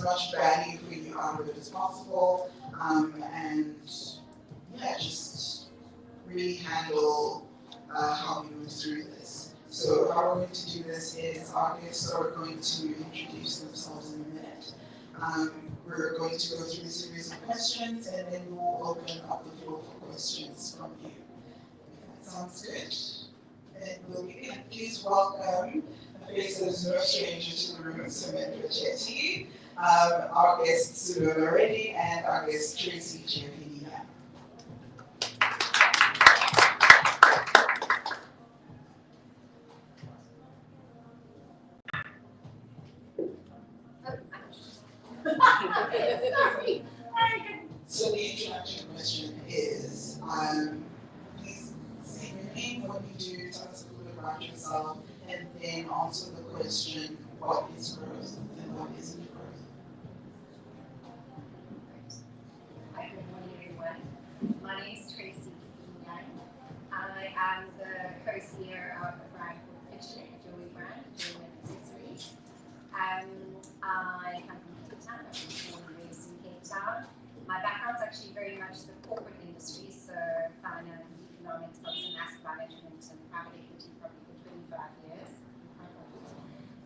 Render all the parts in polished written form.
much value for you out of it as possible, and yeah, just really handle how we move through this. So how we're going to do this is our guests are going to introduce themselves in a minute. We're going to go through a series of questions and then we'll open up the floor for questions from you. That sounds good. And we'll begin. Please welcome a face that is no stranger to the room, Sumendra Chetty, our guest Sulona Reddy, and our guest Tracey Chiappini. So the introduction question is, please say your name, what you do, tell us a little bit about yourself, and then answer the question, what is growth and what isn't growth? Hi, good morning everyone. My name is Tracey. I am the co-CEO of a brand called Chetty, a jewelry brand, jewelry and accessories. I come from Cape Town. I was born and raised in Cape Town. My background's actually very much the corporate industry, so finance, economics, obviously asset management, and private equity probably for 25 years.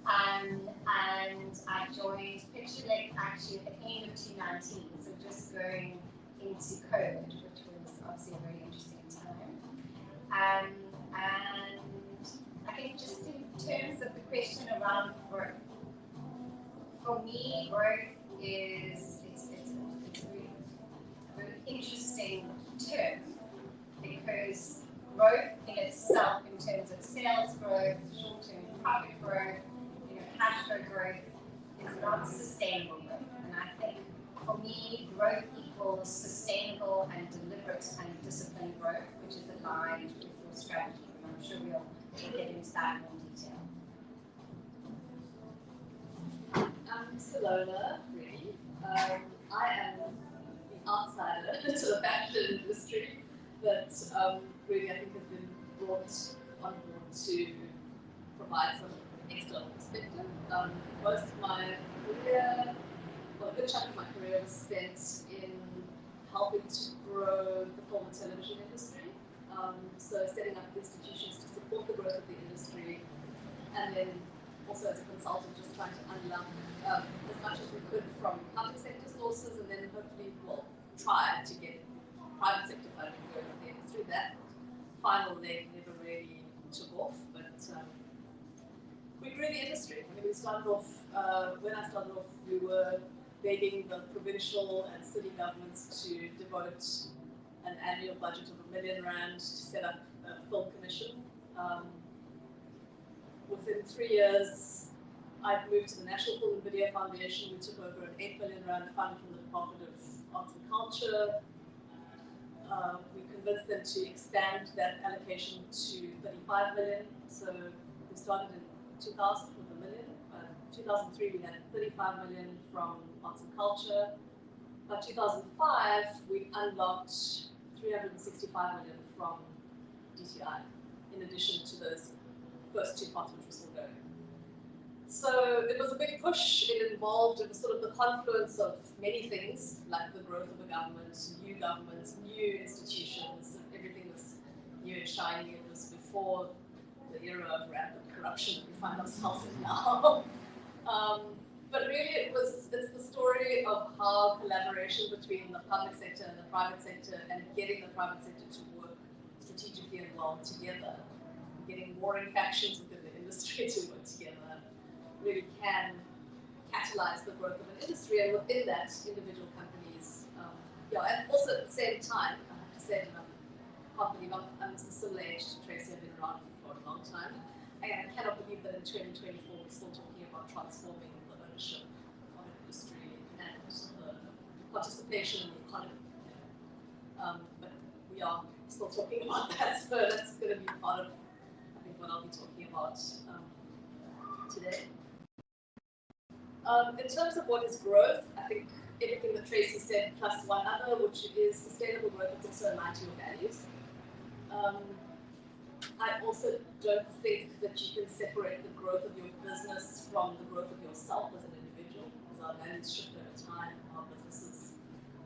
And I joined Chetty actually at the end of 2019, so just going into COVID, which was obviously a very interesting time. And I think just in terms of the question around growth, for me, growth is a very interesting term because growth in itself, in terms of sales growth, short-term profit growth, cash flow growth, is not sustainable growth. And I think for me, growth equals sustainable and deliberate and disciplined growth, which is aligned with your strategy. And I'm sure we'll get into that in more detail. I'm Sulona, Reddy. I am the outsider to the fashion industry that really I think has been brought on board to provide some external perspective. Most of my career, well, a good chunk of my career was spent in helping to grow the film and television industry. So setting up institutions to support the growth of the industry, and then also as a consultant just trying to unlock as much as we could from public sector sources, and then hopefully we'll try to get private sector funding going for the industry. That final leg never really took off, but we grew the industry. I mean, we started off, when I started off, we were begging the provincial and city governments to devote an annual budget of R1 million to set up a film commission. Within 3 years, I moved to the National Film and Video Foundation. We took over an R8 million fund from the Department of Arts and Culture. We convinced them to expand that allocation to 35 million. So we started in 2000 with R1 million. 2003 we had 35 million from Arts and Culture. By 2005 we unlocked 365 million from DTI, in addition to those first two parts which were still going. So it was a big push. It was sort of the confluence of many things, like the growth of a government, new institutions. Everything was new and shiny. It was before the era of rampant corruption that we find ourselves in now. But really it's the story of how collaboration between the public sector and the private sector, and getting the private sector to work strategically and well together, getting warring factions within the industry to work together, really can catalyze the growth of an industry, and within that, individual companies. And also at the same time, I have to say, I can't believe I'm similar age to Tracey. I've been around for a long time. I cannot believe that in 2024 we're still talking about transforming the ownership of an industry and the participation in the economy. But we are still talking about that, so that's going to be part of, I think, what I'll be talking about today. In terms of what is growth, I think everything that Tracey said plus one other, which is sustainable growth, is also aligned to your values. I also don't think that you can separate the growth of your business from the growth of yourself as an individual, as values shift over time, our businesses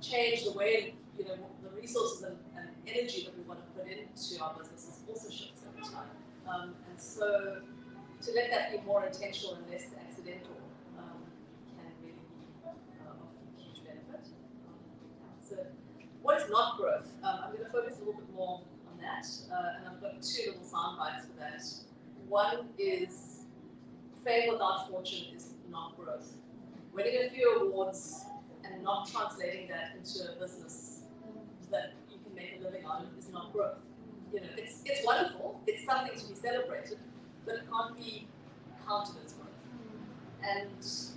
change, the way, the resources and energy that we want to put into our businesses also shifts over time. And so to let that be more intentional and less accidental can really be of huge benefit. So what is not growth? I'm going to focus a little bit more on that, and I've got two little sound bites for that. One is fame without fortune is not growth. Winning a few awards and not translating that into a business that you can make a living on is not growth. It's wonderful, it's something to be celebrated, but it can't be counted as growth. And the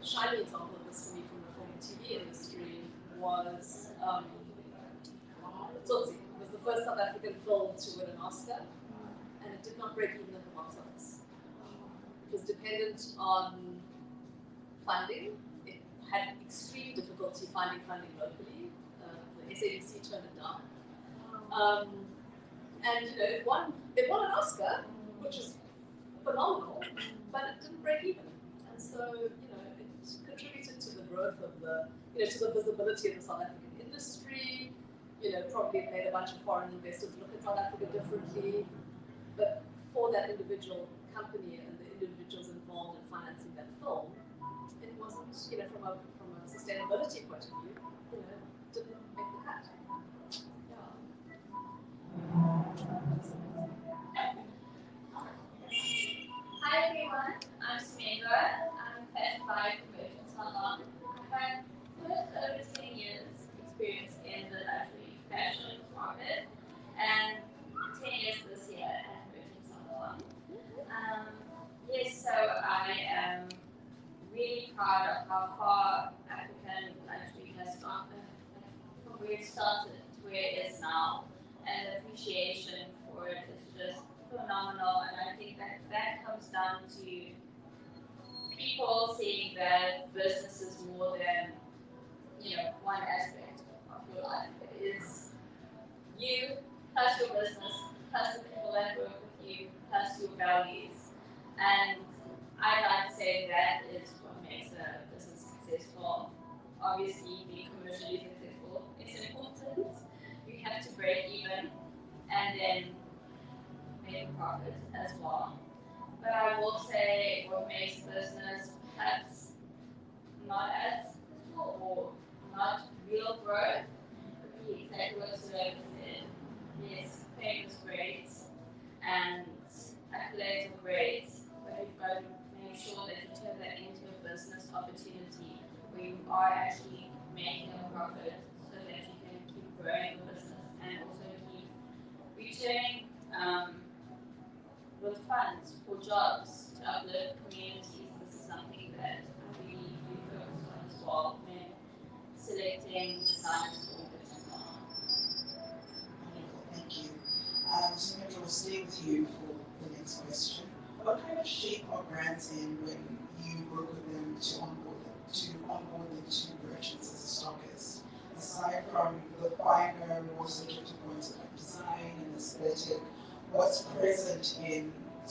shining example of this for me from the film and TV industry was Tootsie. It was the first South African film to win an Oscar, and it did not break even at the box office. It was dependent on funding. It had extreme difficulty finding funding locally. The SABC turned it down. And it won an Oscar, which is phenomenal, but it didn't break even. And so, it contributed to the growth of to the visibility of the South African industry. Probably made a bunch of foreign investors look at South Africa differently. But for that individual company and the individuals involved in financing that film, it wasn't, from a sustainability point of view, didn't make the cut. Hi everyone, I'm Sumendra. I'm a fashion buyer from Merchant Salon. I've had first over 10 years experience in the luxury fashion market and 10 years this year at Merchant Salon. So I am really proud of how far African luxury has gone from where it started to where it is now, and the appreciation for it is just phenomenal. And I think that comes down to people seeing that business is more than one aspect of your life. It is you plus your business plus the people that work with you plus your values. And I'd like to say that is what makes a business successful. Obviously, being commercially successful is important. You have to break even and then make a profit as well. But I will say what makes business perhaps not as successful or not real growth would be exactly what Sulona said. Yes, fame is great and accolades are great, but you've got to make sure that you turn that into a business opportunity where you are actually making a profit so that you can keep growing the business and also keep returning with funds for jobs to uplift communities. This is something that I really do focus on as well when selecting designers for business. Wonderful, thank you. Sumendra, we'll stay with you for the next question. What kind of shape are brands in when you work with them to onboard them to merchants as a stockist? Aside from the finer, more subjective points like design and aesthetic, what's present in a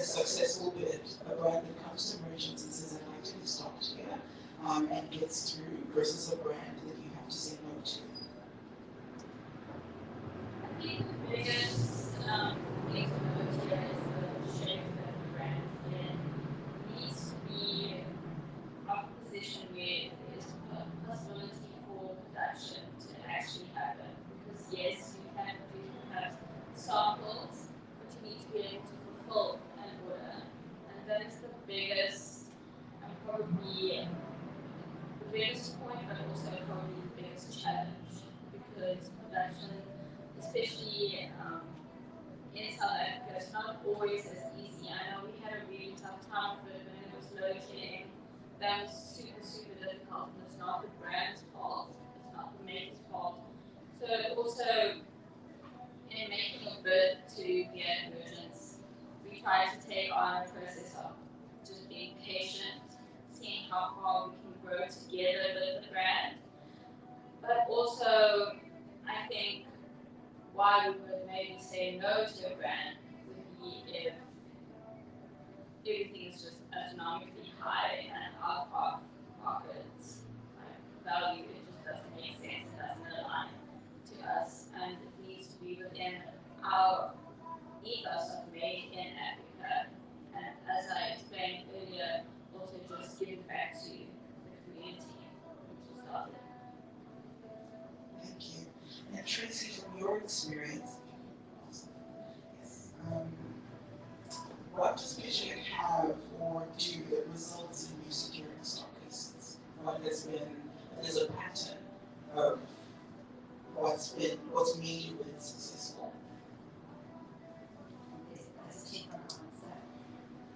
successful bid, a brand that comes to merchants and says, I'd like to be stocked here, and gets through, versus a brand that you have to say no to? I think the biggest thing to note here is the shape that the brand is in. It needs to be of a position where there's a possibility for production to actually happen. Because yes, you can produce perhaps samples, but you need to be able to fulfill an order. And that is the biggest and probably the biggest point, but also probably the biggest challenge, because production, especially in South Africa, it's not always as easy. I know we had a really tough time with it when it was load shedding. That was super, super difficult, and it's not the brand's fault, it's not the maker's fault. So also, in making a bid to be at merchants, we try to take on a process of just being patient, seeing how far we can grow together with the brand. But also, I think why we would maybe say no to a brand would be if everything is just astronomically high and experience. What does Pitching have or do that results in you securing stockists? What has been, there's a pattern of what's made you been successful? That's a cheaper answer.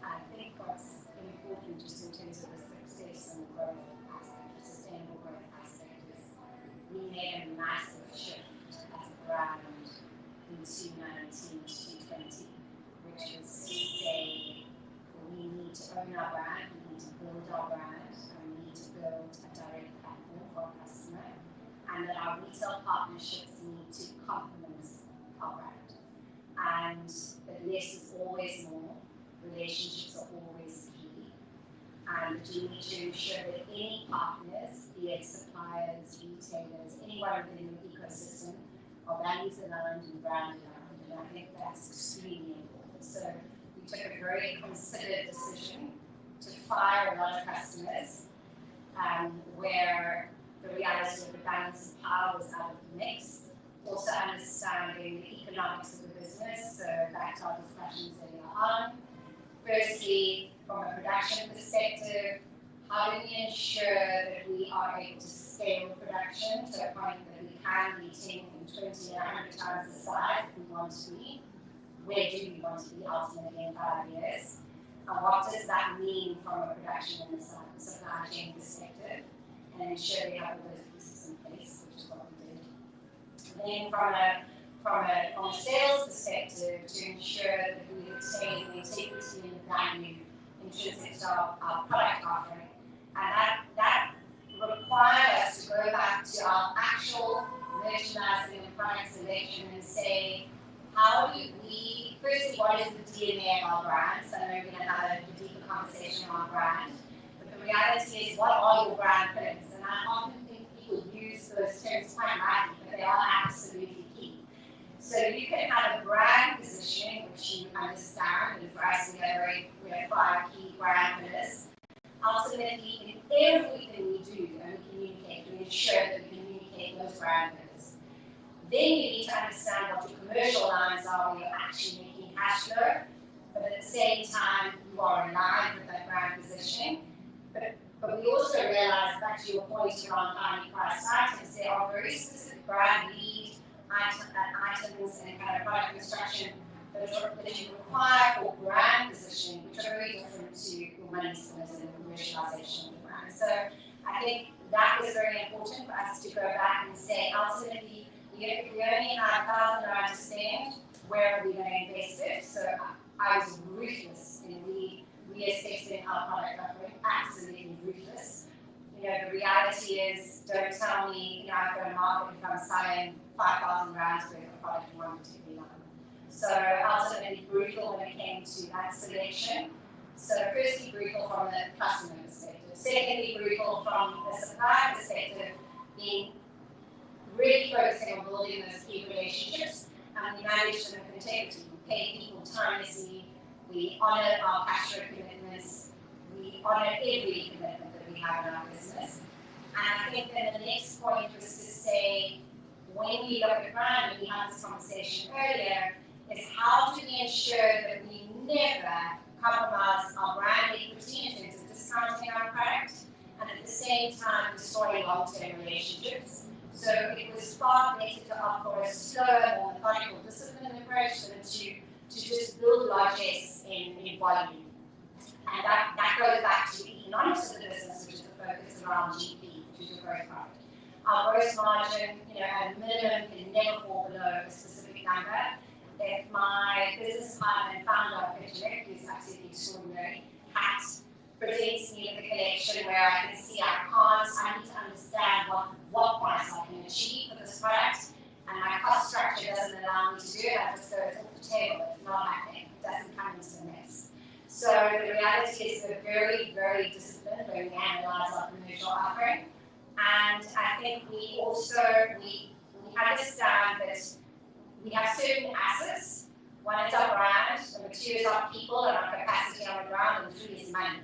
I think what's important just in terms of the success and growth aspect, the sustainable growth aspect, is we made a massive shift as a brand in 2019 to 2020, which was to say we need to own our brand, we need to build our brand, and we need to build a direct platform for our customer, and that our retail partnerships need to complement our brand. And that less is always more, relationships are always key, and that you need to ensure that any partners, be it suppliers, retailers, anyone within the ecosystem, are values aligned and brand aligned, and I think that's extremely important. So we took a very considered decision to fire a lot of customers, where the reality of the balance of power was out of the mix. Also understanding the economics of the business, so back to our discussions earlier on. Firstly, from a production perspective, how do we ensure that we are able to scale production to a point that we can be 10 and 20 and 100 times the size if we want to be? Where do we want to be ultimately in 5 years? And what does that mean from a production and supply chain perspective? And ensure we have all those pieces in place, which is what we did. Then from a sales perspective, to ensure that we retain the integrity and the value intrinsic to our product offering. And that required us to go back to our actual merchandising and product selection and say, how do we, firstly, what is the DNA of our brand? So I know we're going to have a deeper conversation on our brand. But the reality is, what are your brand pillars? And I often think people use those terms quite lightly, but they are absolutely key. So you can have a brand positioning, which you understand, and for us we have 5 key brand pillars. Ultimately, in everything we do and we communicate, we ensure that we communicate those brand pillars. Then you need to understand what your commercial lines are where you're actually making cash flow, but at the same time, you are aligned with that brand positioning. But we also realize, back to your point around highly priced items, there are very specific brand lead items and kind of product construction that you require for brand positioning, which are very different to your money spinners and the commercialization of the brand. So I think that was very important for us to go back and say, ultimately, if we only have $1,000 to spend, where are we going to invest it? So I was ruthless in reassessing our product offering, absolutely ruthless. The reality is, don't tell me, I go to market if I'm selling 5,000 rounds worth of product in one particular line. So ultimately brutal when it came to that selection. So firstly, brutal from the customer perspective. Secondly, brutal from the supplier perspective, being really focusing on building those key relationships, and we manage them with integrity. We pay people timelessly, we honour our cash flow commitments, we honour every commitment that we have in our business. And I think then the next point was to say, when we look at brand, and we had this conversation earlier, is how do we ensure that we never compromise our brand equity in terms of discounting our product, and at the same time destroying long-term relationships. So it was far better to opt for a slower, more methodical, disciplined approach than to just build largesse in volume. And that goes back to the economics of the business, which is the focus around GP, which is your gross profit. Our gross margin, at a minimum, can never fall below a specific number. If my business partner and founder of Pitching, who's absolutely extraordinary, Kat, presents me with a collection where I can see I need to understand what price I can achieve for this product, and my cost structure doesn't allow me to do it, I just go, it's off the table, it's not happening, it doesn't come into the mix. So the reality is we're very, very disciplined when we analyze our commercial offering, and I think we understand that we have certain assets. One is our brand, number 2 is our people and our capacity on the ground, and 3 is money.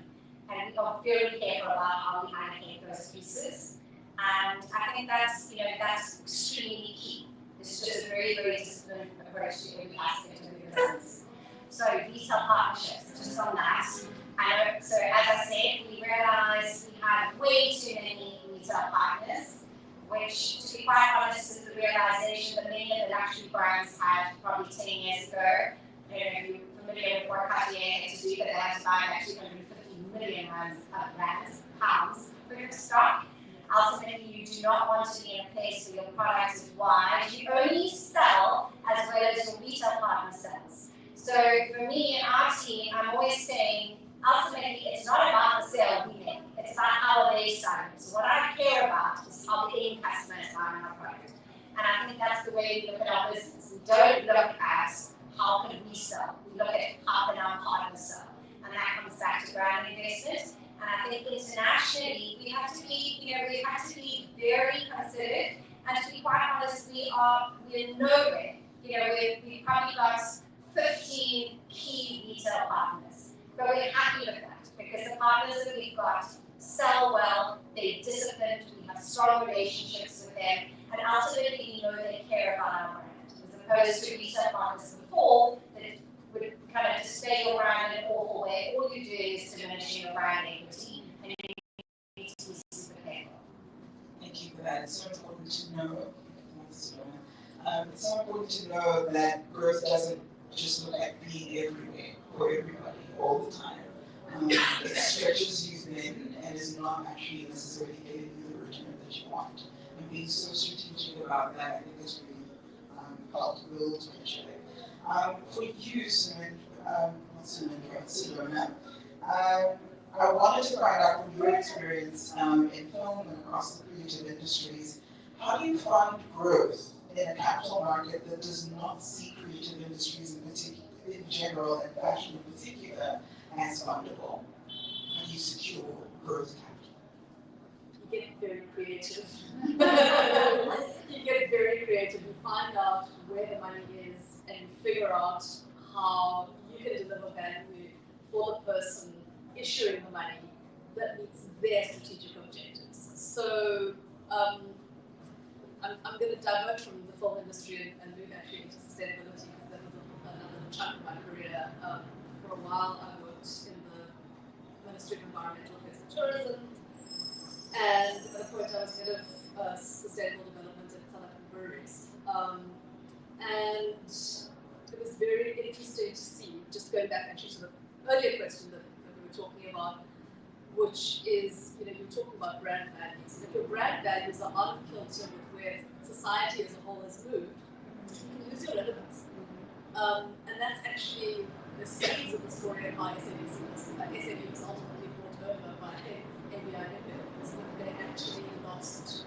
And we are very careful about how we allocate those pieces. And I think that's extremely key, is It's just a very, very disciplined approach to every aspect of the business. So retail partnerships, just on that. So as I said, we realised we had way too many retail partners, which, to be quite honest, is the realisation that many of the luxury brands had probably 10 years ago. I don't know if you're familiar with what Cartier had to do, but they had to buy about 250 million pounds worth of stock. Ultimately, you do not want to be in a place where your product is wide. You only sell as well as your retail partner sells. So for me and our team, I'm always saying, ultimately, it's not about the sale we make. It's about how they sell it. So what I care about is how the end customer is buying our product. And I think that's the way we look at our business. We don't look at how can we sell. We look at how can our partners sell. And that comes back to brand investment. And I think internationally, we have to be very considerate. And to be quite honest, we're nowhere. We've probably got 15 key retail partners. But we're happy with that because the partners that we've got sell well, they're disciplined, we have strong relationships with them, and ultimately we know they care about our brand. As opposed to retail partners before that would kind of display your brand in an awful way. All you do is diminish your brand equity, and you need to be super careful. Thank you for that. It's so important to know. It's so important to know that growth doesn't just look like being everywhere for everybody all the time. It stretches you thin and is not actually necessarily giving you the return that you want. And being so strategic about that, I think has really helped build Chiappini. For you, Sulona, I wanted to find out from your experience in film and across the creative industries, how do you find growth in a capital market that does not see creative industries in general and fashion in particular as fundable? How do you secure growth capital? You get very creative. You get very creative. You find out where the money is and you figure out how you can deliver value for the person issuing the money that meets their strategic objectives. So I'm going to divert from the film industry and move actually into sustainability because that was another chunk of my career. For a while I worked in the Ministry of Environmental Affairs and Tourism, and at a point I was head of sustainable development at South African breweries. And it was very interesting to see, just going back actually to the earlier question that we were talking about, which is, you're talking about brand values. If your brand values are out of kilter with where society as a whole has moved, you can lose your relevance. And that's actually the seeds of the story of how SAB was ultimately brought over by ABI was that they actually lost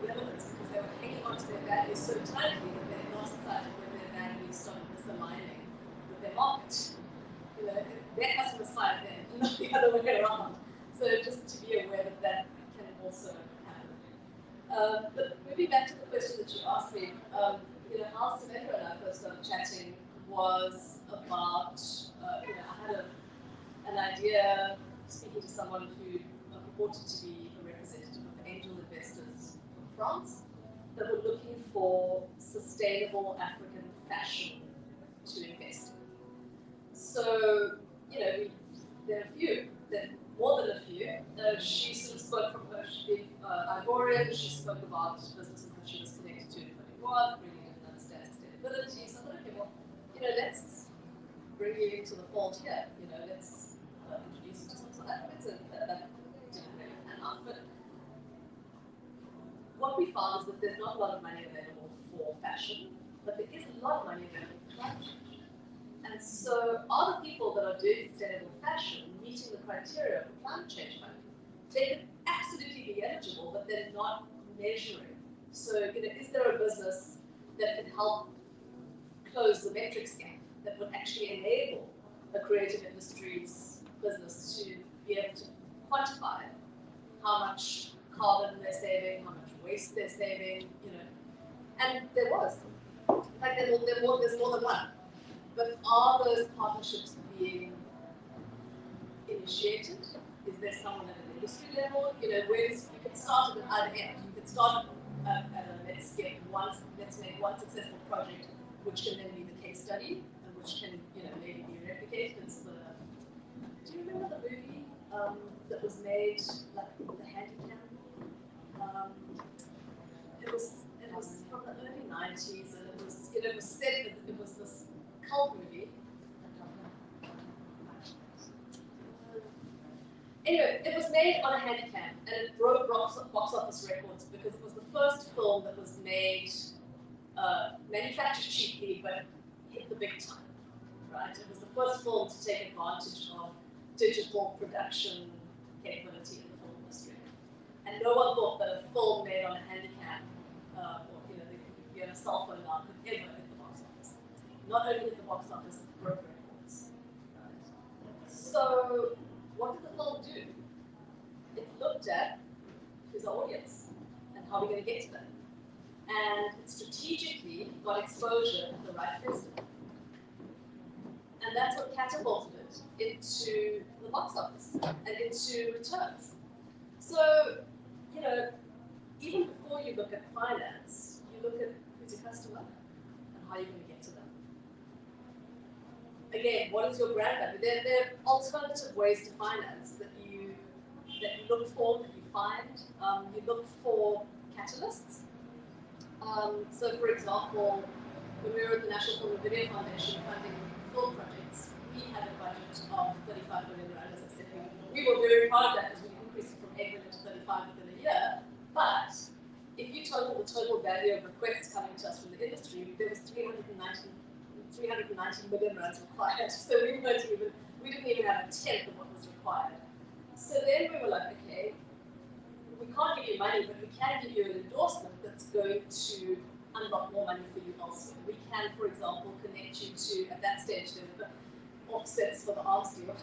relevance because they were hanging on to their values so tightly that they lost sight of when their values started misaligning with their market. Their customers fired them, not the other way around. So just to be aware that that can also happen. But moving back to the question that you asked me, how Sumendra and I first started chatting was about, I had an idea speaking to someone who purported to be a representative of angel investors from France that were looking for sustainable African fashion to invest in. So, there are a few, more than a few. She sort of spoke from her, she being Ivorian, she spoke about businesses that she was connected to in Cote d'Ivoire, really didn't understand sustainability. So I thought, okay, well, let's bring you into the fold here. Let's introduce you to some South Africans, and that didn't really pan out. But what we found is that there's not a lot of money available for fashion, but there is a lot of money available for climate change. And so are the people that are doing sustainable fashion meeting the criteria for climate change funding? They could absolutely be eligible, but they're not measuring. So, is there a business that can help close the metrics gap that would actually enable a creative industries business to be able to quantify how much carbon they're saving, how much waste they're saving, And there was. In fact, there's more than one. But are those partnerships being initiated? Is there someone at an industry level? You can start at either end. You can start at a let's make one successful project, which can then be the case study, and which can, maybe be replicated. It's the, do you remember the movie that was made, like the Handicap? It was from the early 90s, and it was said that it was this cult movie. Anyway, it was made on a Handicap, and it broke box office records because it was the first film that was made, manufactured cheaply, but hit the big time, right? It was the first film to take advantage of digital production capability in the film industry. And no one thought that a film made on a Handicap, or a cell phone now, could ever hit the box office. Not only hit the box office, it broke records. Right? So, what did the film do? It looked at who's our audience and how we're going to get to them. And it strategically got exposure at the right festival. And that's what catapulted it into the box office and into returns. So, even before you look at finance, you look at who's your customer and how you're going to get to them. Again, what is your brand value? There are alternative ways to finance that you look for, that you find. You look for catalysts. So, for example, when we were at the National Film and Video Foundation funding film projects, we had a budget of 35 million rand, as I said. We were very proud of that because we increased it from 8 million to 35 within a year. But if you total the total value of requests coming to us from the industry, there was 390 million rands required. So we didn't even have a tenth of what was required. So then we were like, okay, we can't give you money, but we can give you an endorsement that's going to unlock more money for you elsewhere. We can, for example, connect you to, at that stage, there were offsets for the arms deal.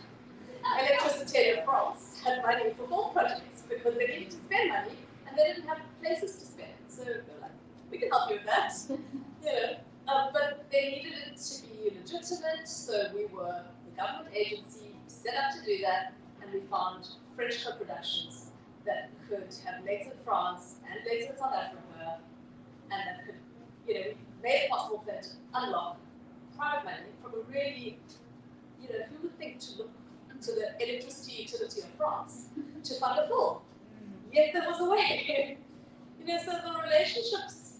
Electricity in France had money for film projects because they needed to spend money and they didn't have places to spend. So they were like, we can help you with that. But they needed it to be legitimate, so we were the government agency set up to do that, and we found French co-productions that could have legs in France and legs in South Africa, and that could, made it possible for them to unlock private money from a really, who would think to look to the electricity utility of France to fund a film? Yet there was a way. So the relationships,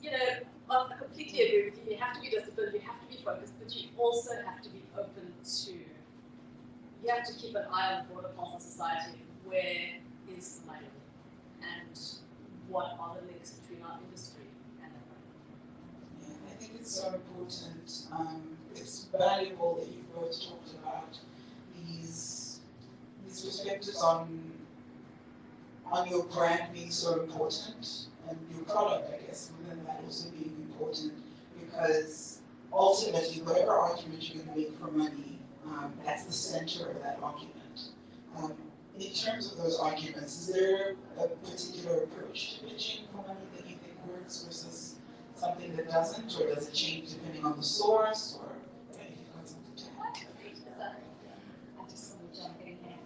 I completely agree with you. You have to be disciplined, you have to be focused, but you also have to be open to, you have to keep an eye on the broader pulse of society. Where is the money? And what are the links between our industry and the money? Yeah, I think it's so important. It's valuable that you've both talked about these perspectives on your brand being so important, and your product, I guess, within that also being important, because ultimately, whatever argument you're going to make for money, that's the center of that argument. In terms of those arguments, is there a particular approach to pitching for money that you think works versus something that doesn't, or does it change depending on the source, or if you've got something to add? I just want to jump in here.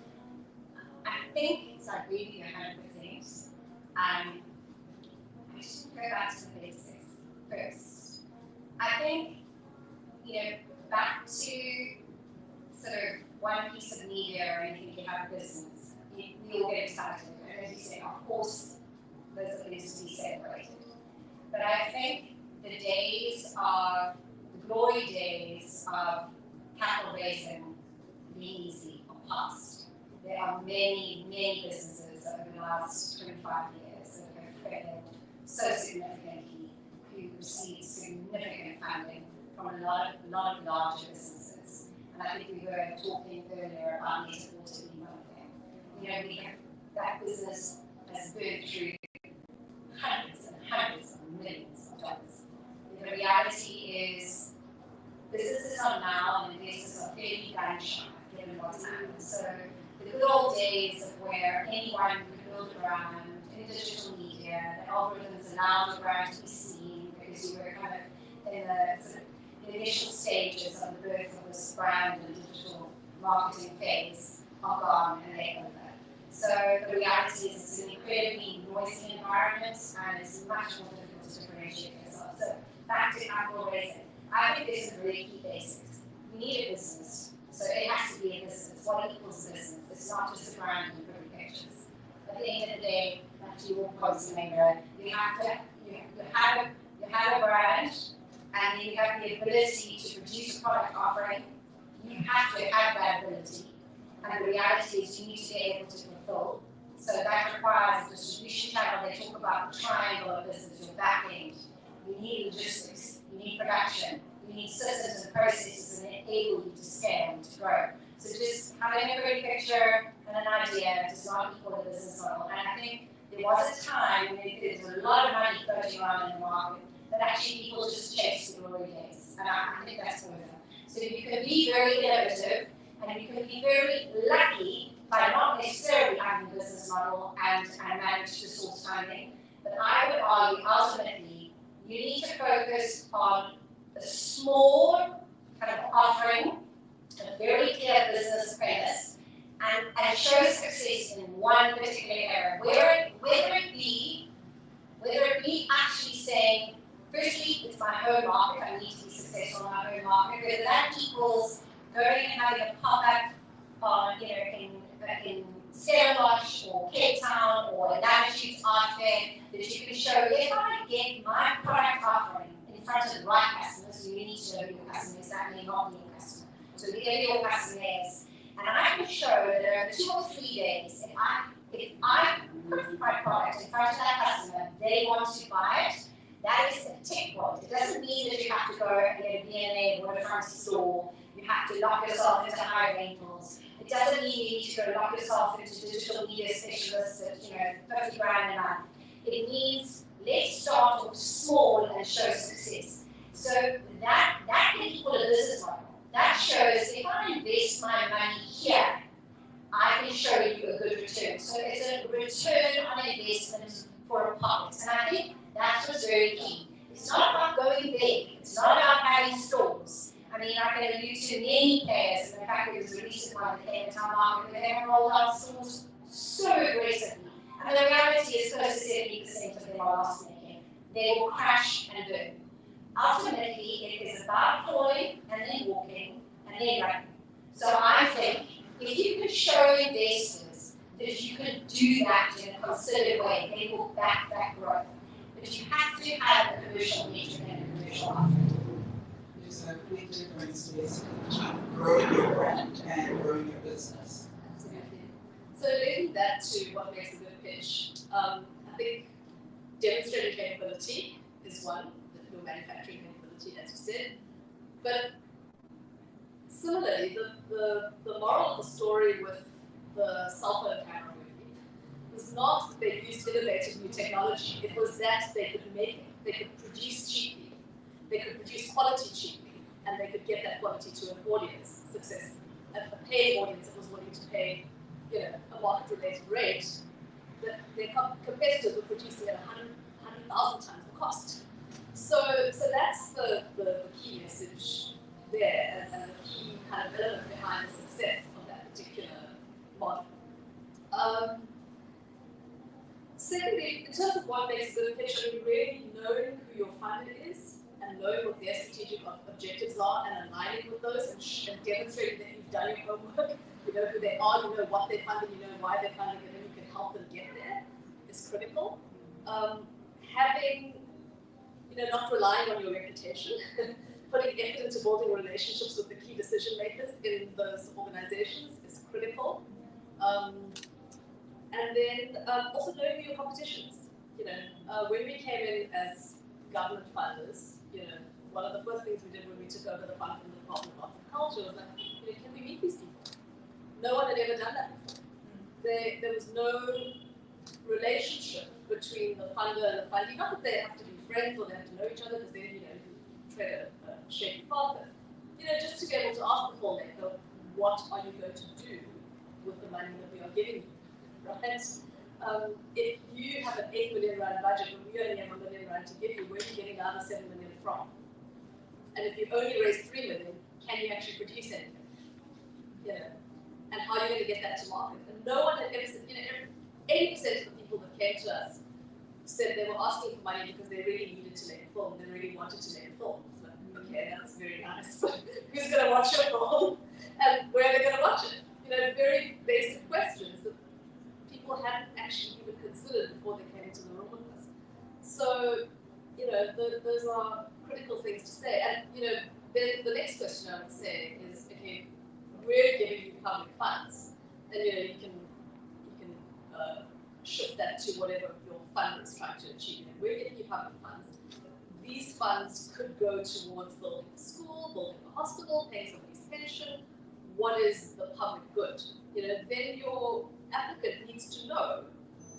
I think it's like reading your hand with things. I should go back to the basics first. I think, back to sort of one piece of media or anything you have a business, we all get excited. And as you say, of course, those are things to be separated. But I think the glory days of capital raising being easy are past. There are many, many businesses over the last 25 years that have failed so significantly, who received significant funding from a lot of larger businesses. And I think we were talking earlier about Net-a-Porter being one of them. That business has burned through hundreds and hundreds of millions of dollars. The reality is, businesses are now, and investors are fairly gun shy given what's happened. So the good old days of where anyone could build a brand in digital media, the algorithms allowed the brand to be seen because you were kind of in the sort of initial stages of the birth of this brand and digital marketing phase are gone and they're over. So the reality is it's an incredibly noisy environment and it's much more difficult to differentiate yourself. So back to capital raising. I think there's some really key basics. You need a business. So it has to be a business. What equals business? It's not just a brand and pretty pictures. At the end of the day, back to your point, Sumendra, you have a brand, and you have the ability to produce a product offering. You have to have that ability. And the reality is you need to be able to fulfill. So that requires a distribution channel. They talk about the triangle of business, your back end. You need logistics, you need production, you need systems and processes that enable you to scale and to grow. So just having a pretty picture and an idea does not equal a business model. And I think there was a time when there was a lot of money floating around in the market that actually people just chased the glory days. And I think that's over. So you can be very innovative and you can be very lucky by not necessarily having a business model and manage to source funding. But I would argue ultimately you need to focus on a small kind of offering, a very clear business premise, and show success in one particular area. Whether it be actually saying, firstly, it's my home market, I need to be successful in my home market, whether that equals going and having a pop-up on, in Stellenbosch or Cape Town or a Latitudes Art Fair, that you can show, if I get my product offering in front of the right customers, you need to know who your customer is, that may not be your customer. So whoever your customer is, and I can show that over 2 or 3 days, if I put my product in front of that customer, they want to buy it, that is a tick point. It doesn't mean that you have to go and get a V&A waterfront store, you have to lock yourself into high rentals. It doesn't mean you need to go lock yourself into digital media specialists at 50 grand a month. It means let's start off small and show success. So that can equal a business model. That shows if I invest my money here, I can show you a good return. So it's a return on investment for a pocket. And I think that's what's very key. It's not about going big. It's not about having stores. I mean, I can allude to many players, and in fact, there was a recent one that came into our market where they have rolled out stores so aggressively. And the reality is close to 70% of them are loss-making. They will crash and burn. Ultimately, it is about crawling and then walking and then running. So I think if you can show investors that you can do that in a considered way, they will back that growth. But you have to have a commercial metric and a commercial offering. There's a big difference basically between growing your brand and growing your business. Absolutely. So linking that to what makes a good pitch, I think demonstrating capability is one, your manufacturing capability, as you said. But similarly, the moral of the story with the cell phone camera movie was not that they used innovative new technology, it was that they could make it, they could produce cheaply, they could produce quality cheaply, and they could get that quality to an audience successfully. A paid audience that was willing to pay a market-related rate, that their competitors were producing at 100,000 times the cost. So that's the key message there, and the key kind of element behind the success of that particular model. Secondly, in terms of what makes a good pitch, really knowing who your funder is and knowing what their strategic objectives are and aligning with those and demonstrating that you've done your homework, you know who they are, you know what they're funding, you know why they're funding it, and you can help them get there is critical. Having, not relying on your reputation, putting effort into building relationships with the key decision makers in those organizations is critical. And then also knowing who your competition is. When we came in as government funders, one of the first things we did when we took over the fund from the Department of Arts and Culture was like, can we meet these people? No one had ever done that before. There was no relationship between the funder and the fundee. Not that they have to be friends or they have to know each other, because then, you tread a shaky path. But, just to be able to ask the filmmaker, what are you going to do with the money that we are giving you? Right? If you have an 8 million rand budget, but we only have 1 million rand to give you, where are you getting the other 7 million from? And if you've only raised 3 million, can you actually produce anything? And how are you going to get that to market? And no one had ever said, 80% of the people that came to us said they were asking for money because they really needed to make a film, they really wanted to make a film. So, okay, that's very nice, but who's going to watch your film? And where are they going to watch it? You know, very basic questions that people hadn't actually even considered before they came into the room with us. So, you know, those are critical things to say. And, you know, then the next question I would say is, okay, we're giving you public funds, and, you know, you can shift that to whatever your fund is trying to achieve. And we're giving you public funds. These funds could go towards building a school, building a hospital, paying somebody's pension. What is the public good? You know, then your applicant needs to know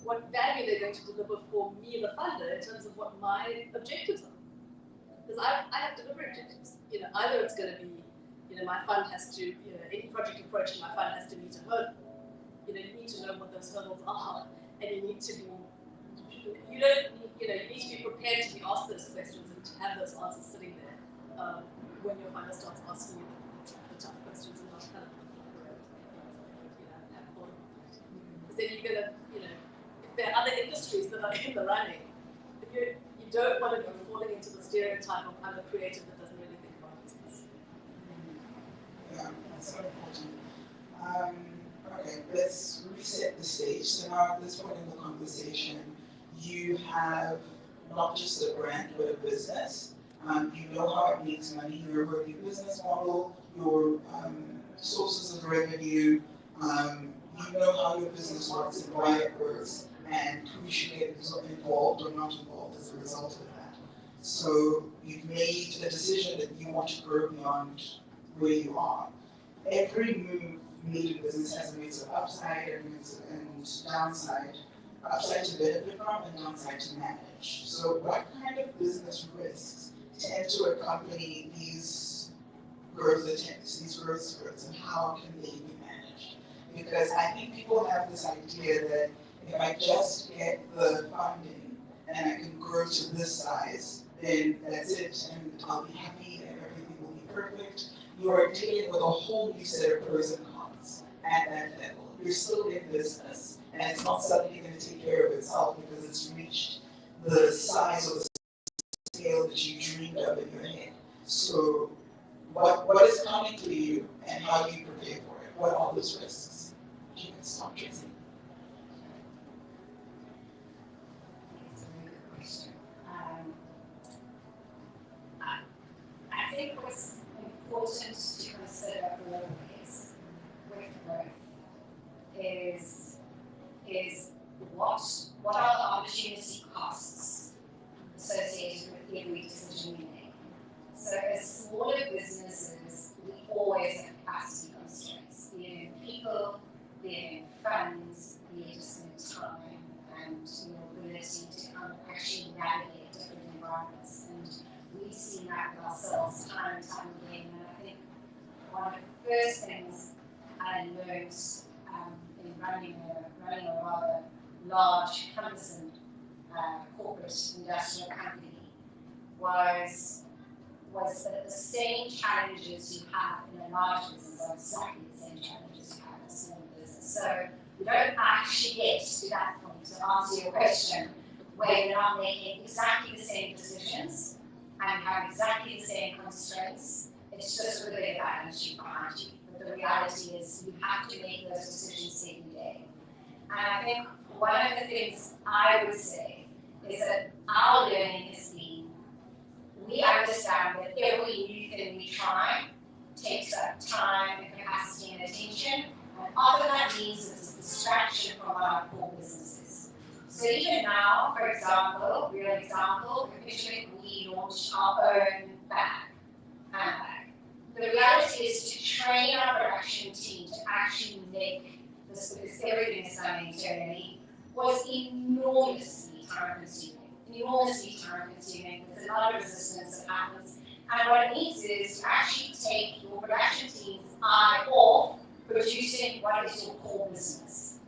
what value they're going to deliver for me, the funder, in terms of what my objectives are. Because I have delivery objectives. You know, either it's going to be, you know, my fund has to, you know, any project approaching my fund has to meet a hurdle. You know, you need to know what those hurdles are, and you need to be, you need to be prepared to be asked those questions and to have those answers sitting there when your funder starts asking you the tough questions and not kind of, you know, have thought about it. Because then you're going to, you know, if there are other industries that are in the running, you don't want to be falling into the stereotype of I'm a creative that doesn't really think about business. Yeah, that's so important. Okay, let's reset the stage. So now at this point in the conversation, you have not just a brand, but a business. You know how it makes money, you know your business model, your sources of revenue, you know how your business works and why it works, and who should get involved or not involved as a result of that. So you've made a decision that you want to grow beyond where you are. Every move made in business has a mix of upside and downside. Upside to benefit from and downside to manage. So what kind of business risks tend to accompany these growth attempts, these growth spurts, and how can they be managed? Because I think people have this idea that if I just get the funding and I can grow to this size, then that's it, and I'll be happy and everything will be perfect. You are dealing with a whole new set of pros and cons at that level. You're still in business, and it's not suddenly going to take care of itself because it's reached the size or the scale that you dreamed of in your head. So what is coming to you and how do you prepare for it? What are those risks? You can start, Tracey. It's a really good question. I think what's important to consider always with growth is what are the opportunity costs associated with every decision we make. So as smaller businesses, we always have capacity constraints, be it in people, be it in funds, be it just in time, and your ability to kind of actually navigate different environments. And we've seen that with ourselves time and time again. And I think one of the first things I learned in running a rather large, cumbersome corporate industrial company was that the same challenges you have in a large business are exactly the same challenges you have in a small business. So we don't actually get to that point to answer your question where you're not making exactly the same decisions and have exactly the same constraints. It's just with a balance sheet behind you. But the reality is you have to make those decisions every day. And I think one of the things I would say is that our learning has been, we understand that every new thing we try takes up time and capacity and attention, and often that means it's a distraction from our core businesses. So even now, for example, real example, officially we launched our own handbag. The reality is to train our production team to actually make this, because everything is done internally, was enormously time consuming. There's a lot of resistance that happens. And what it means is to actually take your production team's eye off producing what is your core business.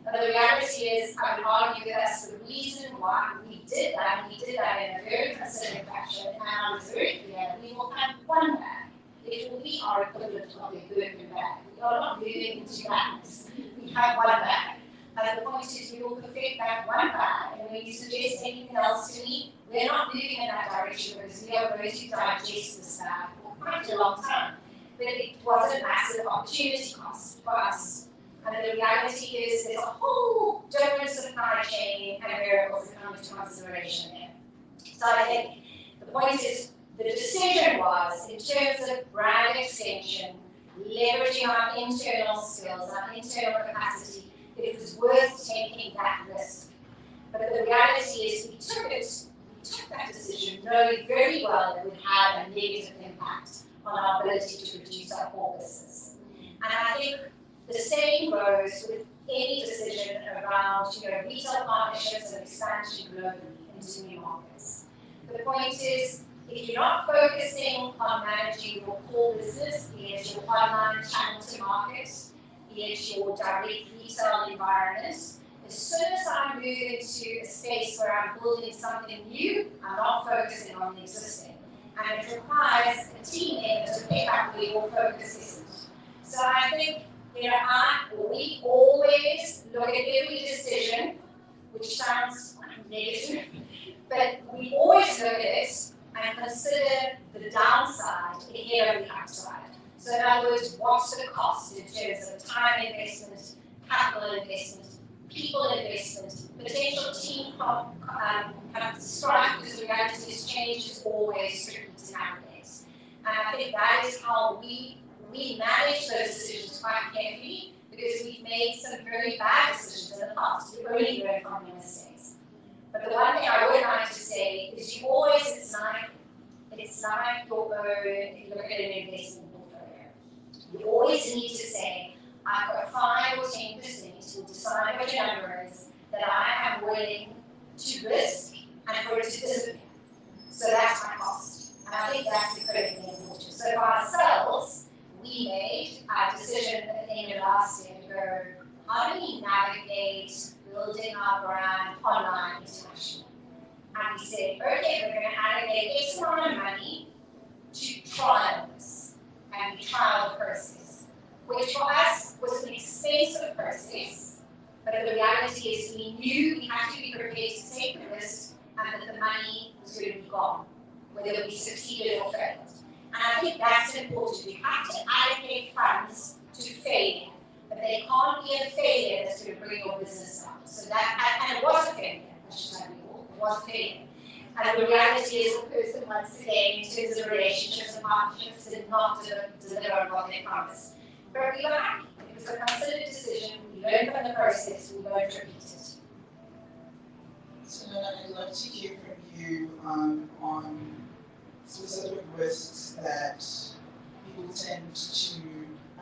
But the reality is, I would argue that that's the reason why we did that. We did that in a very considerate fashion, and I was very clear, we will have one bag. It will be our equivalent of a Birkin bag. We are not moving into bags. We have one bag. And the point is we will perfect that one bag and when you suggest anything else to me, we're not moving in that direction because we are going to digest this bag for quite a long time. But it was a massive opportunity cost for us. And the reality is there's a whole different supply chain and variables that come into consideration there. So I think the point is the decision was, in terms of brand extension, leveraging our internal skills, our internal capacity, it was worth taking that risk. But the reality is we took that decision knowing very well that it would have a negative impact on our ability to reduce our core business. And I think the same goes with any decision around retail partnerships and expansion globally into new markets. The point is, if you're not focusing on managing your core business, be it your online channel to market, be it your direct retail environment, as soon as I move into a space where I'm building something new, I'm not focusing on the existing. And it requires a team member to pick up where your focus isn't. So I think we always look at every decision, which sounds negative, but we always look at it and consider the downside ahead of the upside. So in other words, what's the cost in terms of time investment, capital investment, people investment, potential team strife, because the reality is change is always tricky to navigate. And I think that is how we manage those decisions quite carefully, because we've made some very bad decisions in the past. We only learn from our mistakes. But the one thing I would like to say is it's like your own, if you look at an investment portfolio. You always need to say, I've got 5 or 10%, we'll decide what your number is, that I am willing to risk and for it to disappear. So that's my cost. And I think that's incredibly important. So for ourselves, we made a decision at the end of last year to go, how do we navigate building our brand online internationally? And we said, okay, we're going to allocate X amount of money to trial this. And we trialed the process, which for us was an expensive process, but the reality is we knew we had to be prepared to take the risk and that the money was going to be gone, whether we succeeded or failed. And I think that's important. We have to allocate funds to failure, but they can't be a failure that's going to bring your business down. So that, and it was a failure, I should tell you all, it was a failure. And the reality is the person, once again, in terms of relationships and partnerships, did not deliver on what they promised. But we were happy. It was a considered decision. We learned from the process. We won't repeat it. So I'd love to hear from you on specific risks that people tend to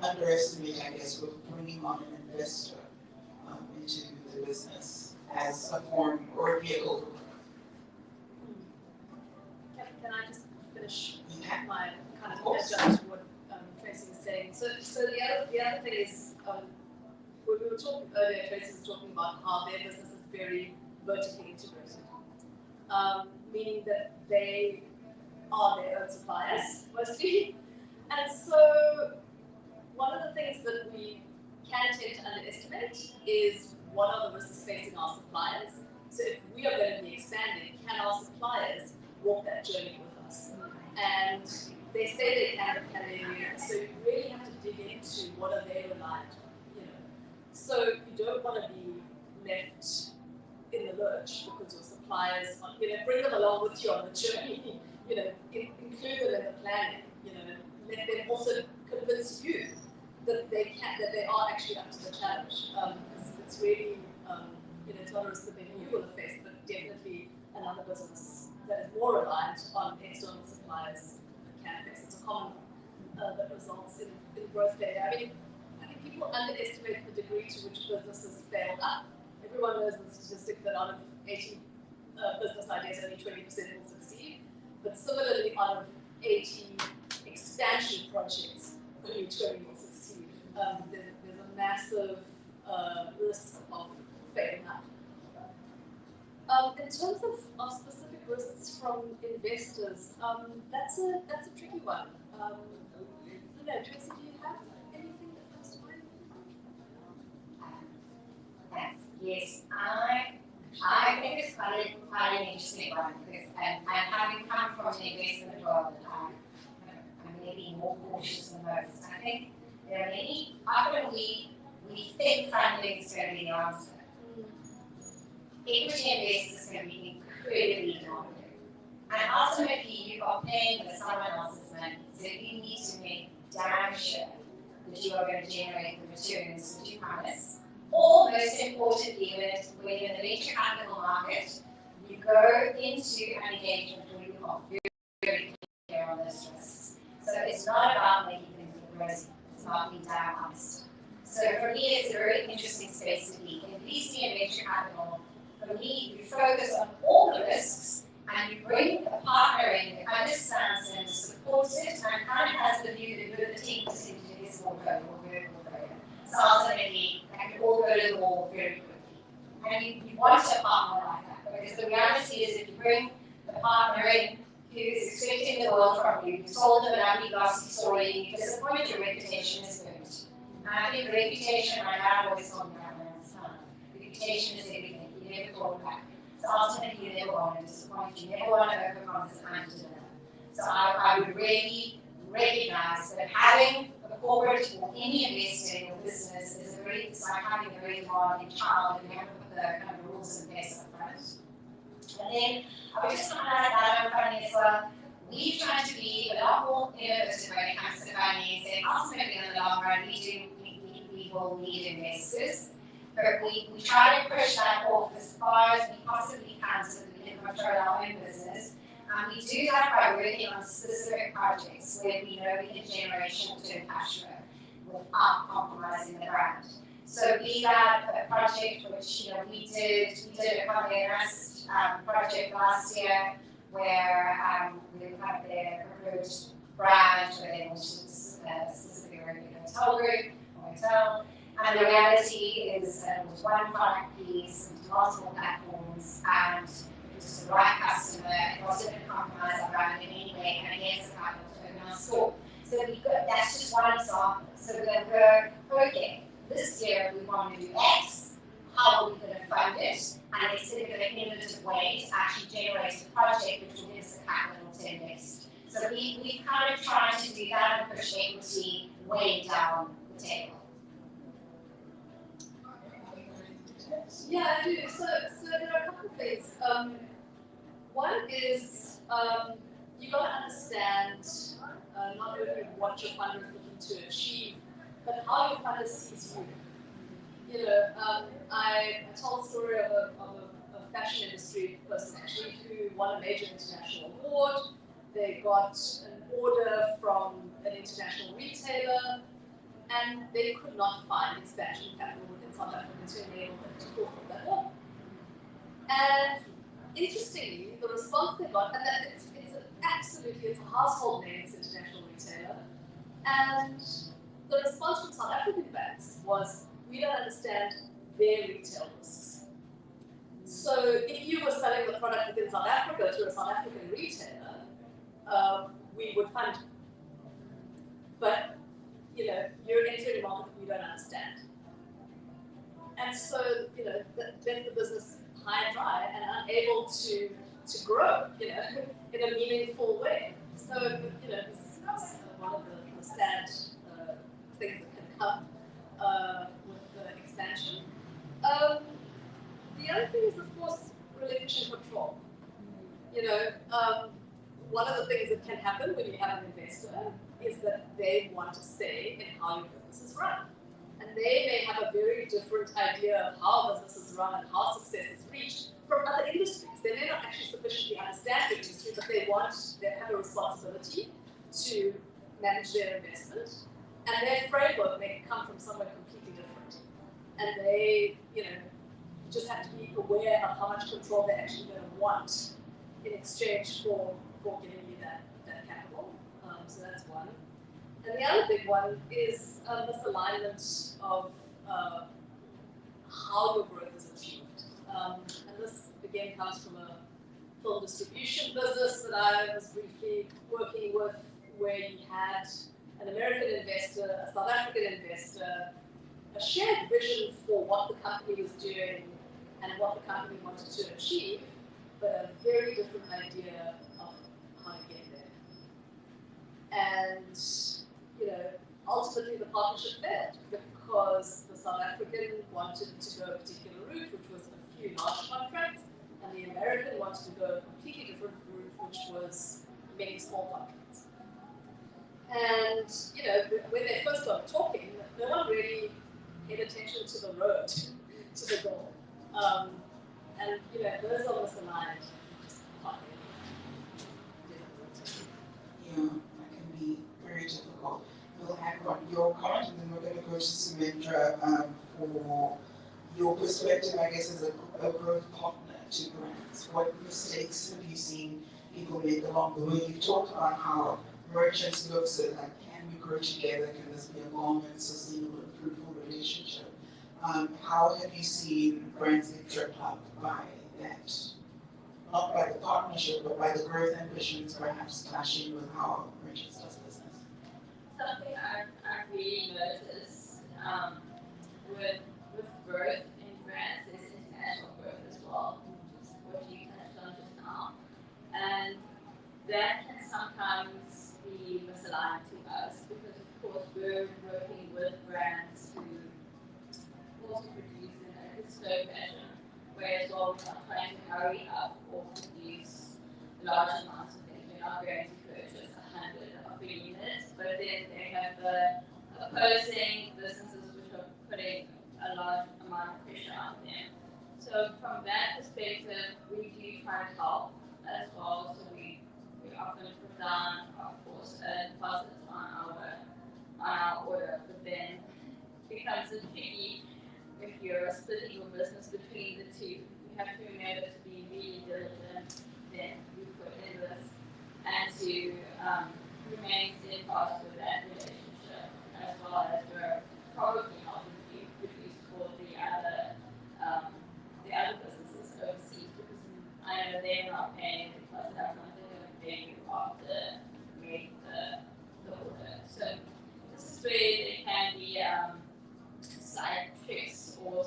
underestimate, I guess, with bringing on an investor into the business as a form or a vehicle for growth. Can I just finish my kind of adjust to what Tracey was saying? So the other thing is, when we were talking earlier, Tracey was talking about how their business is very vertically integrated, meaning that they are their own suppliers, mostly. And so one of the things that we can tend to underestimate is what are the risks facing our suppliers. So if we are going to be expanding, can our suppliers walk that journey with us? And they say they can they? So you really have to dig into what are they reliant on, So you don't want to be left in the lurch because your suppliers, bring them along with you on the journey, include them in the planning, let them also convince you that they are actually up to the challenge. Because it's really, it's not a risk that maybe you will have faced, but definitely another business that is more reliant on external suppliers can face. It's a common that results in growth failure. I think people underestimate the degree to which businesses fail up. Everyone knows the statistic that out of 80 business ideas, only 20% will succeed. But similarly, out of 80 expansion projects, only 20 will succeed. There's a massive risk of failing up. In terms of specific risks from investors, that's a tricky one. Tracey, do you have anything that comes to mind? Yes, I think it's an interesting one because, and having come from the investment world, I'm maybe more cautious than most. I think there are many, often we think funding is going to be the answer. Equity investors can be incredibly dominant. And ultimately, you are paying for someone else's money. So you need to make damn sure that you are going to generate the returns that you promise. Or, most importantly, when in the venture capital market, you go into an engagement where you are very clear on those risks. So it's not about making things look rosy. It's about being damn honest. So for me, it's a very interesting space to be. In VC and venture capital, for me, you focus on all the risks and you bring a partner in that understands and supports it and kind of has the view that you're the 10% into his portfolio or her portfolio. So ultimately, that can all go to the wall very quickly. And you want a partner like that because the reality is if you bring the partner in who is expecting the world from you, you told them a lovely glossy story, you disappoint, your reputation is burnt. And I think reputation, right now, always told me that when I was young. Reputation is everything. You never talk back. So ultimately, you never want to disappoint. You never want to overpromise and underdeliver. So I would really recognize that having a corporate or any investor in your business is it's like having a very demanding child and you have to put the kind of rules in place up front. And then I would just highlight that on funding as well. We've tried to be a lot more innovative when it comes to funding. So ultimately, in the long run, we will need investors. But we try to push that off as far as we possibly can so that we can control our own business. We do that by working on specific projects where we know we can generate short-term cash flow without compromising the brand. So be that a project which we did a Containers project last year where we had their preferred brand where they wanted specifically a hotel group or hotel. And the reality is that it was one product piece, multiple platforms, and it was the right customer. It wasn't a compromise our brand in any way, and against the capital to open our store. So that's just one example. So we're going to go, okay, this year we want to do X, how are we going to fund it? And it's in an innovative way to actually generate a project which will give us the capital to invest. So we kind of try to do that and push equity way down the table. Yeah, I do. So there are a couple of things. One is you got to understand not only what your funder is looking to achieve, but how your funder sees you. I told a story of a fashion industry person actually who won a major international award. They got an order from an international retailer, and they could not find expansion capital within South Africa to enable them to fulfill that order. And interestingly, the response they got, and that it's a household name, this international retailer, and the response from South African banks was, we don't understand their retail risks. So if you were selling the product within South Africa to a South African retailer, we would fund you. But you're entering a market that you don't understand. And so, then the business high and dry and unable to grow, in a meaningful way. So, this is one of the sad things that can come with the expansion. The other thing is, of course, relinquishing control. One of the things that can happen when you have an investor is that they want to say in how your business is run. And they may have a very different idea of how business is run and how success is reached from other industries. They may not actually sufficiently understand the industry, but they have a responsibility to manage their investment. And their framework may come from somewhere completely different. And they, just have to be aware of how much control they're actually going to want in exchange for giving you that capital. So that's one. And the other big one is this alignment of how your growth is achieved. And this, again, comes from a film distribution business that I was briefly working with, where you had an American investor, a South African investor, a shared vision for what the company was doing and what the company wanted to achieve, but a very different idea of how to get there. And, ultimately the partnership failed because the South African wanted to go a particular route, which was a few large contracts, and the American wanted to go a completely different route, which was many small contracts. And, when they first started talking, no one really paid attention to the road, to the goal. And, those are misaligned. Yeah, that can be very difficult. We'll have on your comment, and then we're going to go to Sumendra for your perspective, I guess, as a growth partner to brands. What mistakes have you seen people make along the way? You've talked about how merchants look at like, can we grow together? Can this be a long and sustainable and fruitful relationship? How have you seen brands get tripped up by that? Not by the partnership, but by the growth ambitions perhaps clashing with how merchants does business? Something I've really noticed with growth in brands is international growth as well, which is what you touched on just now. And that can sometimes be misaligned to us because, of course, we're working with brands who also produce in a slow fashion, whereas while we're not trying to hurry up or produce large amounts of things, we're not going to purchase 100 of the units, but then they have the opposing businesses which are putting a large amount of pressure on them. So from that perspective, we do try to help as well. So we often put down, of course, a deposit on our order, but then it becomes a tricky if you're splitting your business between the two. You have to remember to be really diligent then you put in this and to remain steadfast with that relationship, as well as we're probably helping you produce for the other businesses overseas, because I know they're not paying the deposit upfront, they're going to pay you after you make the order. So this is where there can be side tricks or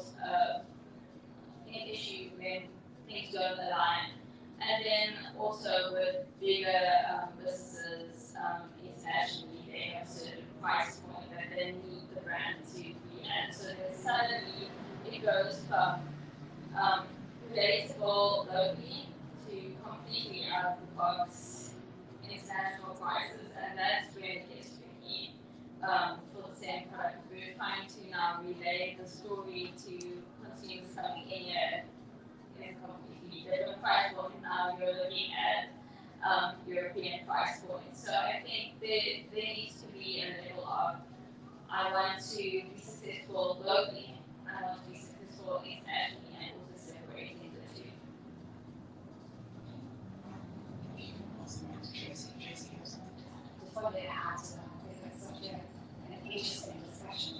an issue when things don't align. And then also with bigger businesses internationally, they have a certain price point that they need the brand to be at. So then suddenly it goes from relatable locally to completely out of the box international prices, and that's where it gets tricky for the same product. We're trying to now relay the story to consumers coming in here in a completely different price point. Now you're looking at European price points. So I think there needs to be a level of, I want to be successful locally, I want to be successful internationally, and also separating the two. Tracey has something to add. Just wanted to add to that, because it's such an interesting discussion.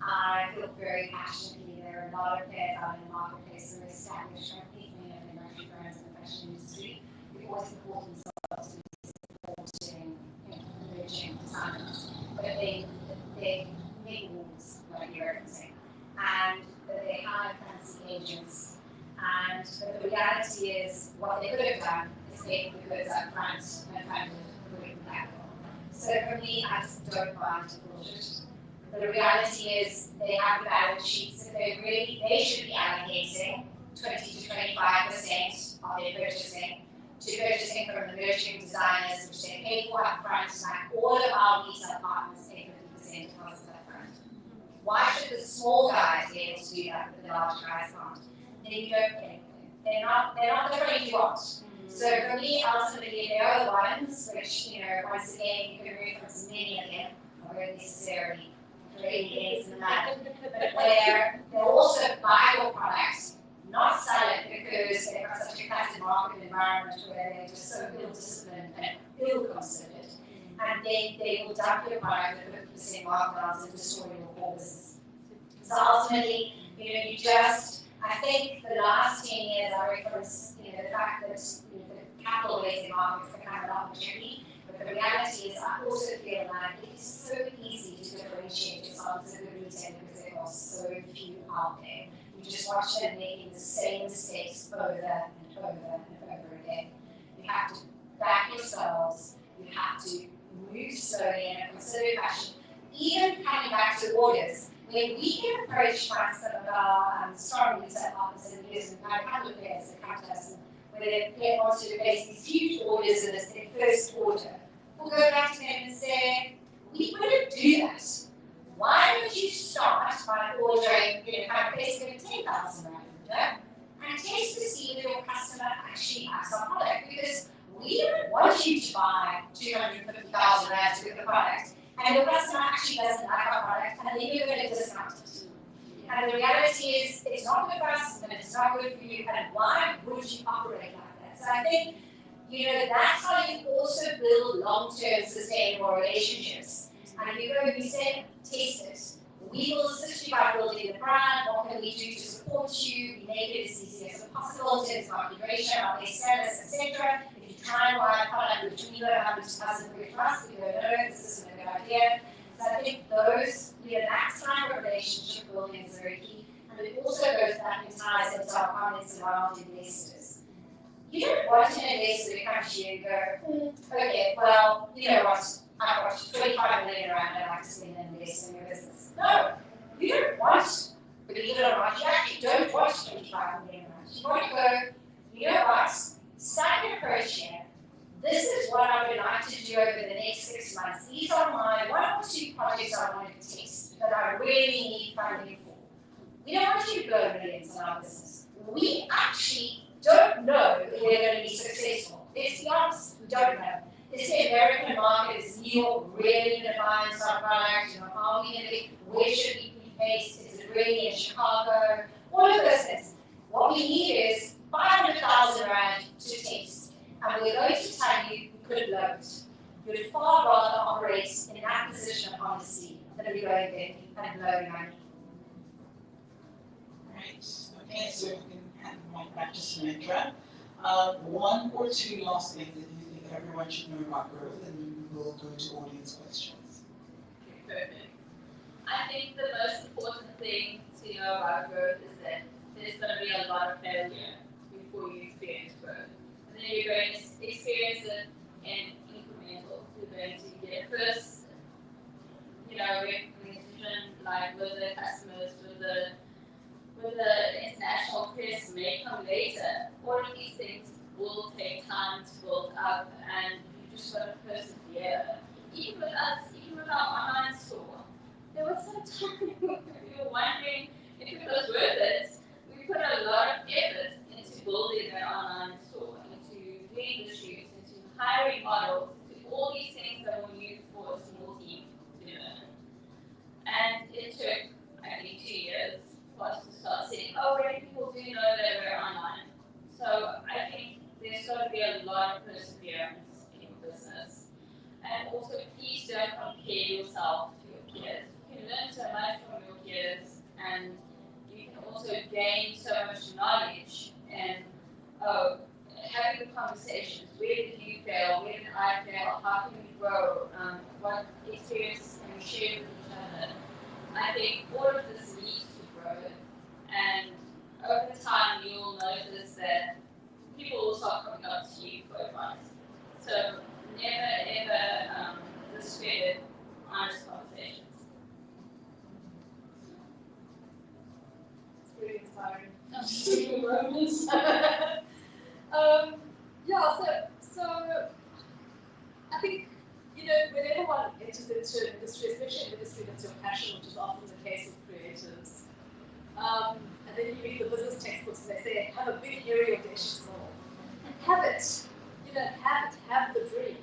I feel very passionately there are a lot of players out in the marketplace who are established companies, many of them luxury brands in the fashion industry, who always support themselves to be supporting emerging designers. But they make walls, like you're saying, and they hire fancy agents. And the reality is, what they could have done is make the goods up front and funded with capital. So for me, I just don't buy into bullshit. The reality is they have the balance sheets, and they should be allocating 20 to 25% of their purchasing to purchasing from the emerging designers, which they pay for up front, like all of our retail partners pay 50% deposits up front. Why should the small guys be able to do that, but the large guys can't? Then you don't pay anything. They're not the trade you want. So for me, ultimately, they are the ones which, once again, you can reference many of them, not necessarily ingredients and that, but where they'll also buy your products, not sell it because they've got such a cutting market environment where they're just so ill-disciplined and ill-considered, and they will dump your product at 50% markdowns and destroy your core business. So ultimately, I think the last 10 years I reference, the fact that the capital raising markets become a lot more tricky. But the reality is, I also feel like it is so easy to differentiate yourself as a good retailer because there are so few out there. You You just watch them making the same mistakes over and over and over again. You have to back yourselves. You have to move slowly in a considered fashion. Even coming back to orders, when we get approached by some of our strong retail partners and users, we've had a couple of players that come to us and where they want to place these huge orders and it's their first order, we'll go back to them and say, we wouldn't do that. Why would you start by ordering, kind of placing a 10,000 rand order and test to see whether your customer actually has our product? Because we don't want you to buy 250,000 rand to get the product, and your customer actually doesn't like our product, and then you're going to discount it. And the reality is, it's not good for us, and it's not good for you, and why would you operate like that? So I think, that's how you also build long-term sustainable relationships. And you go, you say, test it. We will assist you by building the brand. What can we do to support you? We make it as easy as possible in terms of configuration, our base sellers, etc. If you try and buy a product which we don't have, which doesn't work for us, we go, no, this isn't a good idea. So I think those, that type of relationship building is very key. And it also goes back and ties into our comments around investors. You don't want an investor to come to you and go, okay, well, you know what? I've got 25 million around and I'd like to spend and invest in your business. No, you don't want, believe it or not, you actually don't want 25 million around. You want to go, you know what, start your approach here. This is what I would like to do over the next 6 months. These are my 1 or 2 projects I want to test that I really need funding for. We don't want you to blow millions in our business. We actually don't know if we're going to be successful. Let's be honest, we don't know. Is the American market, is New York really going to buy into our product? Are we going to be, where should we be based? Is it really in Chicago? All of those things. What we need is 500,000 rand to test. And we're going to tell you we could blow it. You'd far rather operate in that position of honesty than be going there and blowing money. Right. Okay, so we can hand the mic back to Sumendra. 1 or 2 last things that you think everyone should know about growth, and then we will go to audience questions. Perfect. I think the most important thing to know about growth is that there's going to be a lot of failure before you experience growth. And then you're going to experience it in incrementals. You're going to get first, recognition, like with the customers, with the international press may come later. All of these things will take time to build up, and you just got to persevere. Even with us, even with our online store, there was some time we were wondering if it was worth it. We put a lot of effort into building an online store, into doing the shoots, into hiring models, into all these things that were new for a small team to learn. And it took, I think, 2 years for us to start saying, oh, really, people do know that we're online. So I think there's got to be a lot of perseverance in your business. And also, please don't compare yourself to your peers. You can learn so much from your peers, and you can also gain so much knowledge and having the conversations. Where did you fail? Where did I fail? How can we grow? What experiences can we share with each other? I think all of this leads to growth, and over time you'll notice that people will start coming up to you for advice. So never ever discredit honest conversations. It's really inspiring. So I think, whenever one enters into an industry, especially an industry that's your passion, which is often the case with creatives, and then you read the business textbooks and they say, have a big, hairy, audacious goal. Have it. Have the dream.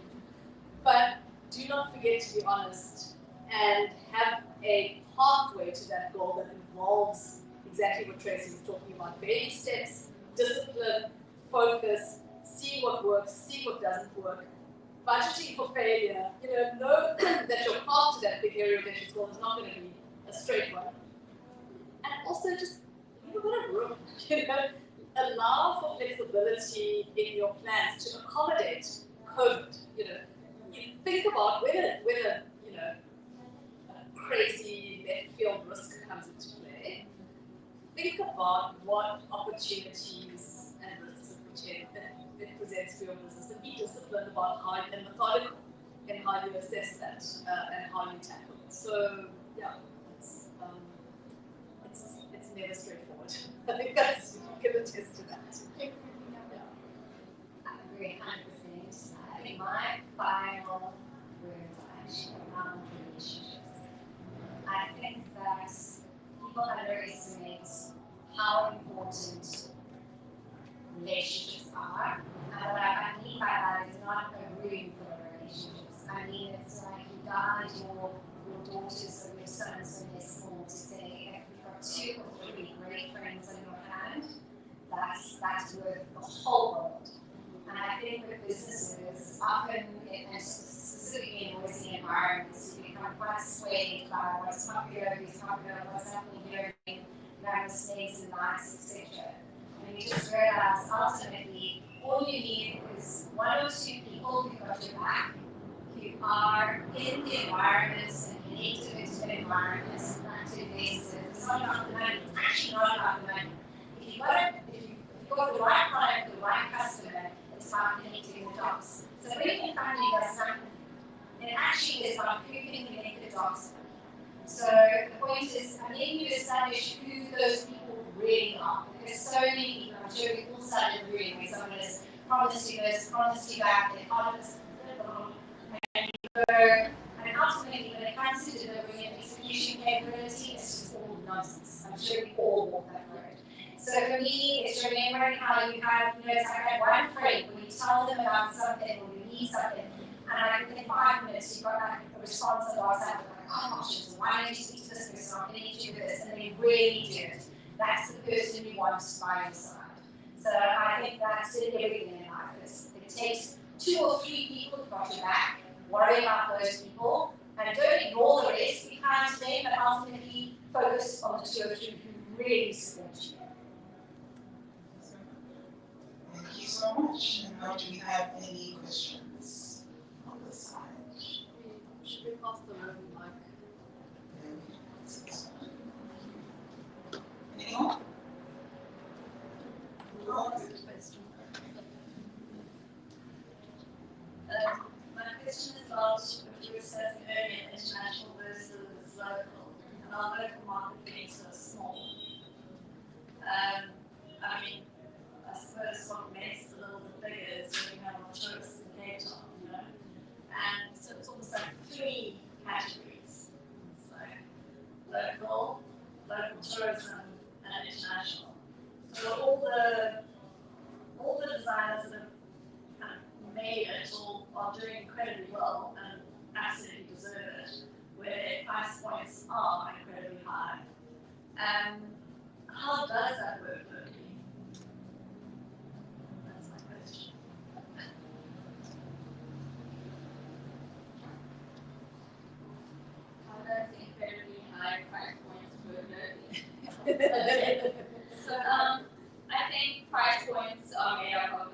But do not forget to be honest and have a pathway to that goal that involves exactly what Tracey was talking about: baby steps, discipline, focus, see what works, see what doesn't work, budgeting for failure. Know that your path to that big area of audacious goal is not going to be a straight one. And also just leave a bit of room. Allow for flexibility in your plans to accommodate COVID. You think about when a crazy left field risk comes into play. Think about about what opportunities and risks it presents for your business, and be disciplined about how and methodical in how you assess that and how you tackle it. So yeah, it's never straightforward. I think that's you can attest to that. Yeah. I agree 100%. I think my final words are actually around relationships. I think that people underestimate how important relationships are. And what I mean by that is not a room full of relationships. I mean, it's like you guide your daughters or your sons when they're small to say, if you've got 2 or 3 great friends on your hand, that's worth the whole world. And I think with businesses, often, and specifically in noisy environments, you become quite swayed by what's popular, what's happening here, mistakes and lights, etc. And you just realize ultimately all you need is 1 or 2 people who've got your back, who are in the environments and connected into the environments and back to investors. It's not about the money, it's actually not about the money. If you've got the right product, the right customer, it's about connecting the dots. So bringing funding does nothing. It actually is about who can connect the dots. So the point is, and then you establish who those people really are. Because so many people, I'm sure we all started agreeing when someone has promised you this, promised you that, they promised and you go, and ultimately when it comes to delivering and execution capability, it's just all nonsense. I'm sure we all walk that road. So for me, it's remembering how you have, it's like that one friend when you tell them about something or you need something, and like within 5 minutes you've got like a response on WhatsApp, like, oh gosh, why don't you speak to this person? I'll connect you with this, and they really do it. That's the person you want by your side. So I think that's everything in life. It takes 2 or 3 people to got your back. Worry about those people, and don't ignore the rest. Be kind to them, but ultimately focus on the 2 or 3 who really support you. Thank you so much. And now do we have any questions on this side? Should we pass the room, Mike? Anyone? My question is about what you were discussing earlier, international versus local. And our local market being so small. I mean, I suppose what makes it a little bit bigger is when you have more tourists in Cape Town, And so it's almost like 3 categories. So local tourism, and international. So all the designers that have kind of made it all are doing incredibly well and absolutely deserve it, where their price points are incredibly high. How does that work locally? That's my question. How does incredibly high price points work locally? So I think price points are made up of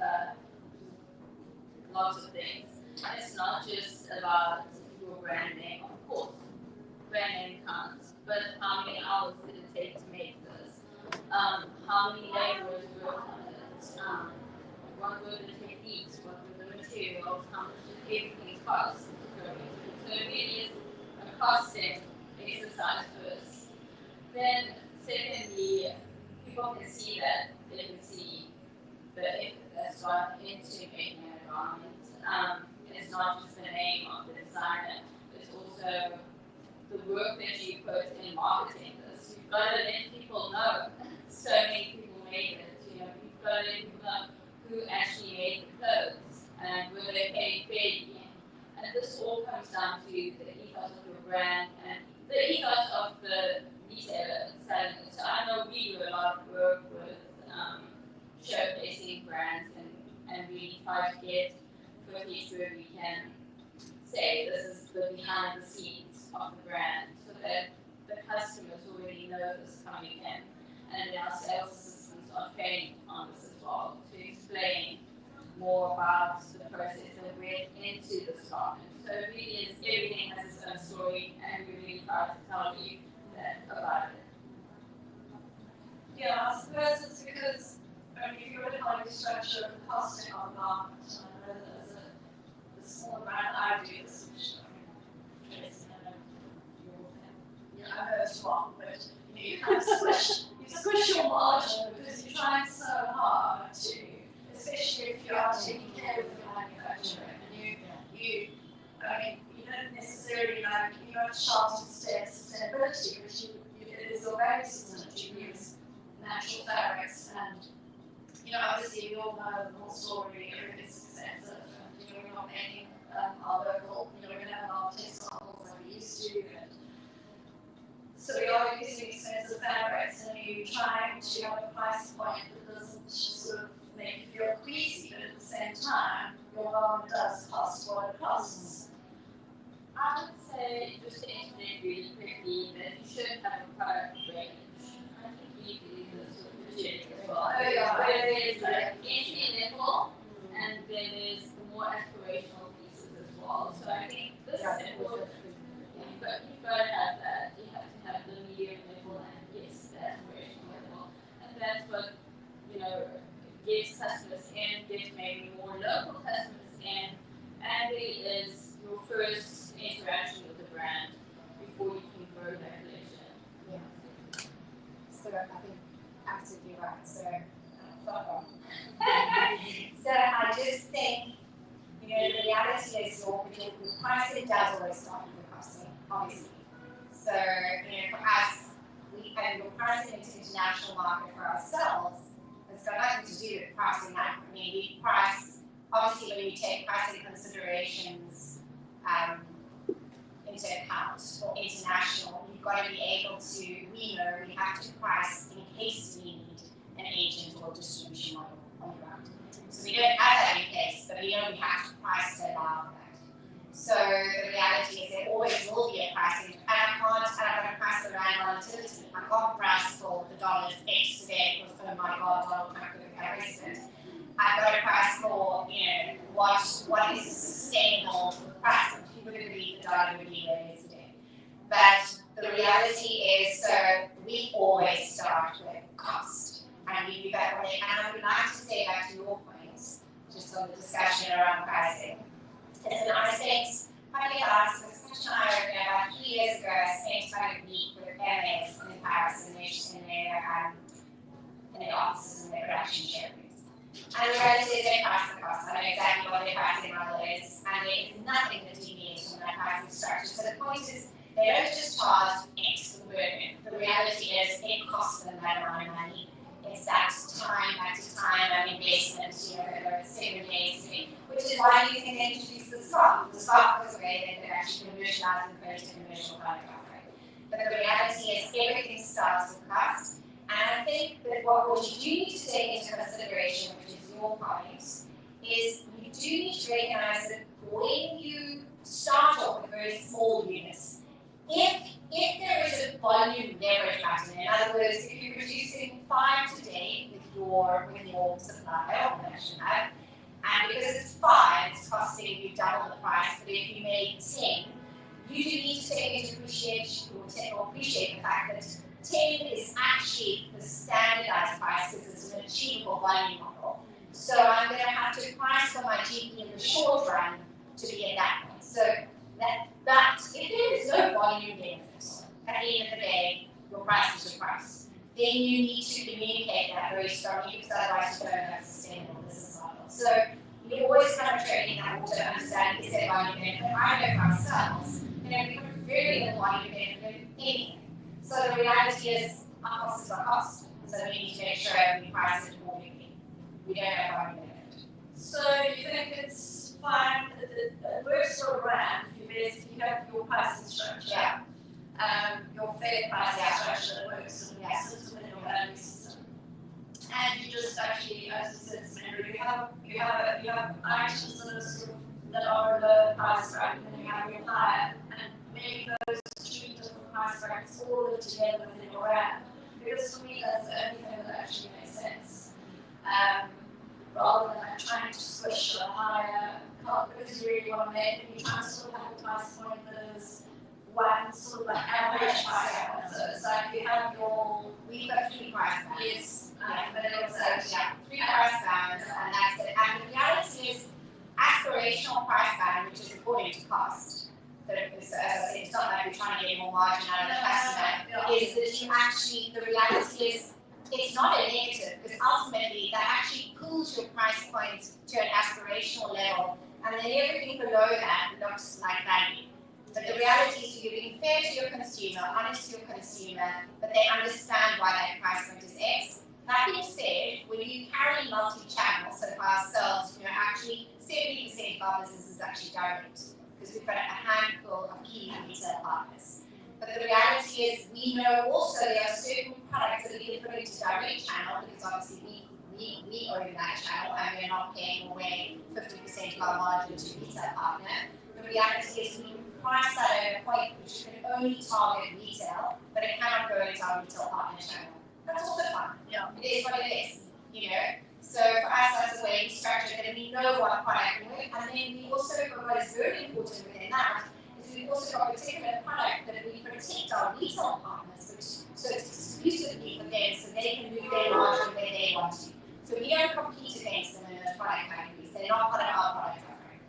lots of things. It's not just about your brand name, of course. Brand name counts, but how many hours did it take to make this? How many laborers worked on it? What were the techniques? What were the materials? How much did everything cost? So it really is a costing exercise first. Then, secondly, people can see that. They can see the effort that's gone into making a garment. It's not just the name of the designer, it's also the work that you put in marketing this. You've got to let people know. So many people made it. You've got to let people know who actually made the clothes and were they paid fairly. And this all comes down to the ethos of your brand and the ethos of the retailer selling it. So I know we do a lot of work with showcasing brands and really try to get footage where we can say this is the behind the scenes of the brand so that the customers already know this coming in. And then our sales assistants are trained on this as well to explain more about the process that went into this garment. So it really is, everything has its own story and we really try to tell you that about it. Yeah, the structure of the costing of the garment. And I know that as a small brand, I do this, which Tracey, I know you're, I know it's wrong, but you kind of squish your margin because you're trying so hard to, especially if you are taking care of your manufacturing and you don't necessarily like, you're not shouting sustainability, but it is your value system that you use natural fabrics and, obviously we all know the whole story, everything's expensive and, we're not making our local, we don't have our textiles like we used to, and so we are using expensive fabrics and you're trying to have a price point that doesn't sort of make you feel queasy, but at the same time, your garment does cost what it costs. I would say, just to answer it really quickly, that you should have a product range. I think you do this with Chetty as well. Oh, yeah. Where there's like entry level, and then there's the more aspirational pieces as well. So I think this is important. You've got to have that. You have to have the medium level and yes, the aspirational level. And that's what, gets customers in, gets maybe more local customers in, and it is your first interaction with the brand before you can grow that collection. Yeah. So I think absolutely right. So so I just think, the reality is your pricing does always start with the costing, obviously. So, for us, your pricing into international market for ourselves has got nothing to do with pricing that. We price, obviously when you take pricing considerations into account for international, you've got to be able to, we have to price in case we need an agent or distribution model on the ground. So we don't have that in place, but we know we have to price to allow for that. So the reality is there always will be a pricing, and I'm going to price the rand volatility. I can't price for the dollars X today because, oh my God, Donald Trump could have president. I've got to price for, what is a sustainable price. People would believe the dollar would be where it is today. But the reality is, so we always start with cost. And we do that one. And I would like to say back to your points, just on the discussion around pricing. And I spent, funny enough, it was such an eye-opener. About 3 years ago, I spent about a week with MS in Paris in their offices and their production showrooms. And the reality is they price the cost. I know exactly what their pricing model is, and there is nothing that deviates from that pricing structure. So the point is, they don't just charge X for the burden. The reality is, it costs them that amount of money. It's that time after time of investment, whether it's 7 days a week, which is why you can introduce the stock. The stock is a way that they actually commercialize and create a commercial product offering. But the reality is everything starts with cost. And I think that what you do need to take into consideration, which is your point, is you do need to recognize that when you start off with very small units, if there is a volume leverage pattern, in other words, if you're producing 5 today with your supplier or production hub, and because it's 5, it's costing you double the price, but if you made 10, you do need to take into appreciate the fact that 10 is actually the standardized price because it's an achievable volume model. So I'm going to have to price for my GP in the short run to be at that point. So that if there is no volume benefit, at the end of the day, your price is your price. Then you need to communicate that very strongly because otherwise you don't have a sustainable business model. So you always kind of training that water to understand is there volume benefit. I know for ourselves, we put very little volume benefit in anything. So the reality is our cost is our cost. So we need to make sure we price it accordingly. We don't have volume benefit. So you think it's fine, it works for a brand, you basically have your pricing structure. Yeah. Your fair pricing structure works and sits within your value system. And you just actually, as you said, Sumendra, you have items that are the price bracket, and you have your higher, and maybe those 3 different price brackets all live together within your brand. Because for me, that's the only thing that actually makes sense. Rather than trying to switch a higher cut because you really want to make it, you're trying to sort of have a price point that is one sort of like average price point. So it's like you have your, We've got 3 price bands. yes, But it looks like 3 price bands, you actually, the reality is, it's not a negative, because ultimately that actually pulls your price point to an aspirational level, and then everything below that looks like value. But the reality is you're being fair to your consumer, honest to your consumer, but they understand why that price point is X. That being said, when you carry multi-channel, so for ourselves, actually 70% of our business is actually direct, because we've got a handful of key retail partners. But the reality is we know also there are certain products that we can put into direct channel, because obviously we own that channel and we're not paying away 50% of our margin to retail partner. The reality is we can price that at a point which can only target retail, but it cannot go into our retail partner channel. That's also fun. Yeah. It is what it is, So for us, that's the way we structure it, and we know what product can work. And then we also, what is very important within that, is we've also got a particular product that we protect our retail partners, so it's exclusively for them, so they can move their margin where they want to. So we don't compete against them in those product categories. They're not part of our product offering.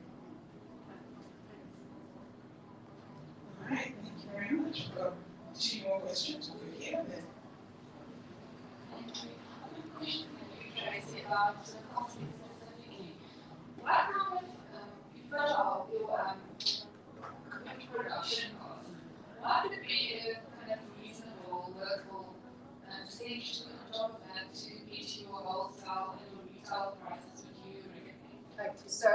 All right, thank you very much. We've got 2 more questions over here. Tracey, about the coffee specifically. What kind of, you've got all your production costs. What would be a kind of reasonable local percentage on top of that to get your wholesale and your retail prices, would you recommend? Okay, so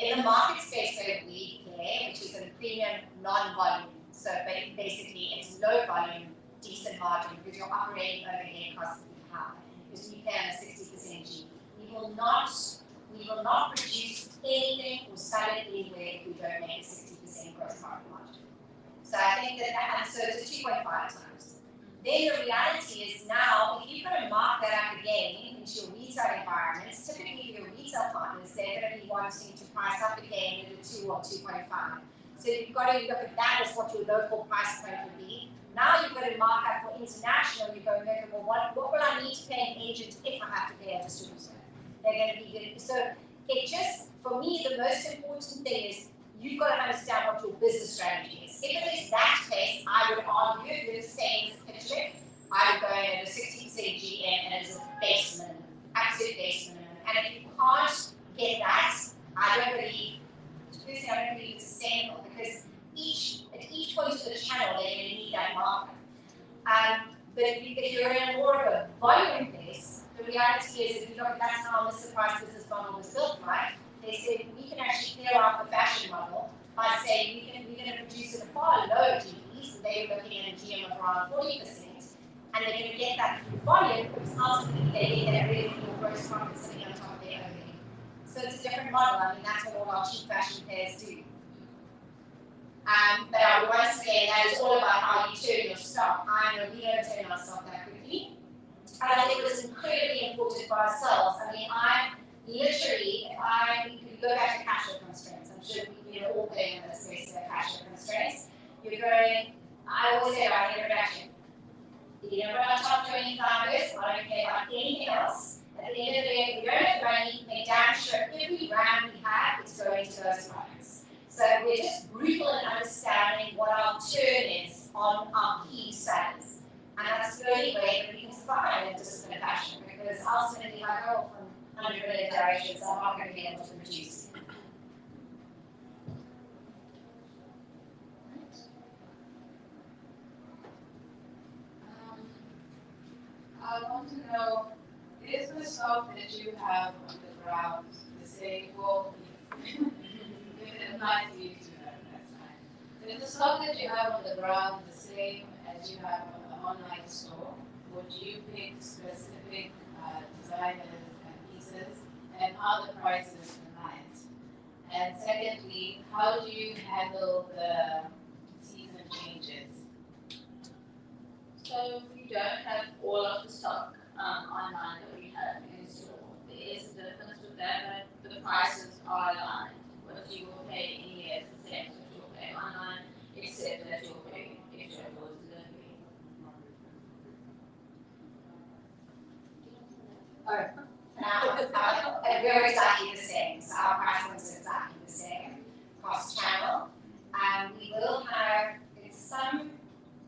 in the market space where we play, which is a premium non-volume, so basically it's low volume, decent margin, because your operating overhead costs will be high, because we pay on a 60% G. We will not produce anything or sell it anywhere if we don't make a 60% gross profit margin. So I think that so it's a 2.5 times. Then the reality is now, if you're going to mark that up again into your retail environments, typically for your retail partners, they're going to be wanting to price up again at a 2 or 2.5. So you've got to look at that as what your local price point would be. Now you've got to mark up for international, you go, okay, well, what will I need to pay an agent if I have to pay a distributor? They're going to be good. So it just, for me, the most important thing is you've got to understand what your business strategy is. If it is that case, I would argue, if you're saying picture, I would go in at a 60% GM and as a base minimum, absolute base minimum. And if you can't get that, I don't believe it's sustainable, because at each point of the channel, they're going to need that markup. But if you're in more of a volume base, the reality is, if you look, that's how Mr. Price business model was built, right? They said we can actually clear out the fashion model by saying we're going to produce at a far lower GP, so they were looking at a GM of around 40%, and they're going to get that through volume, because ultimately they get that really gross profit sitting on top of their overhead. So it's a different model. I mean, that's what all our cheap fashion players do. But I would once again, that is all about how you turn your stock. I know we don't turn our stock that quickly. And I think it was incredibly important for ourselves. I mean, I literally, we could go back to cash flow constraints. I'm sure we're all playing in this space of cash flow constraints. You're going, I always say about introduction. You know, our top 20 climbers, I don't care about anything else. At the end of the day, we don't have money, make damn sure every brand we have is going to those products. So we're just brutal in understanding what our turn is on our key sellers. And that's the only way that we can survive in a disciplined fashion, because ultimately I go from 100 million directions, I'm not going to be able to produce. I want to know, is the stock that you have on the ground the same? Well, it might be to that, that's fine. Is the stock that you have on the ground the same as you have on the online store? Would you pick specific designers and pieces, and how the prices combined? And secondly, how do you handle the season changes? So we don't have all of the stock online that we have in store. There is a difference with that, but the prices are aligned. What you will pay in here is the same as what you'll pay online, except that you'll pay extra for delivery. We're exactly the same. So our price points are exactly the same across channel. We will have, it's some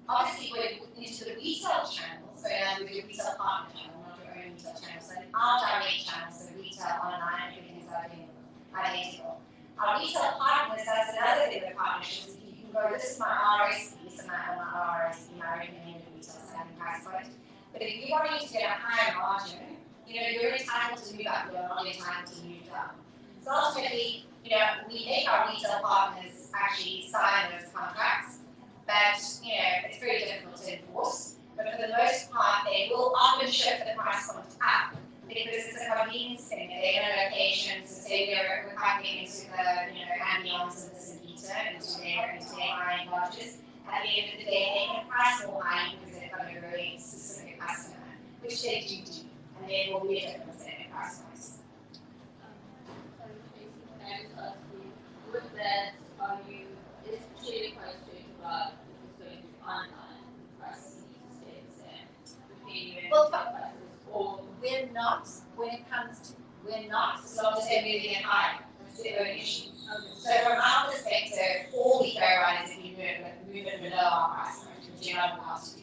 obviously we're into the retail channel, so with your retail partner channel, not your own retail channel. So our direct channel, so retail, online, everything is identical. Our retail partners, that's another thing with partnerships. You can go, this is my RSP, so my RSP, my recommended retail selling price point. But if you want to get a higher margin, you're entitled to move up, you're not entitled to move down. So ultimately, we make our retail partners actually sign those contracts, but it's very difficult to enforce. But for the most part, they will often shift the price point up because it's a convenience thing. They're in a location, so say we're coming into the ambience of the St. Peter, into their high-end lodges. At the end of the day, they can price more high because they've got a very specific customer, which they do, and there will be a difference in their price points. Tracey, can I just ask you, with that, is Chetty quite strict about if it's going to be online, prices need to stay the same between you and prices, or we're not, as long as they're moving it higher. That's their own issue. So from our perspective, all we go on is if you move it below our price point, which you're not allowed to do.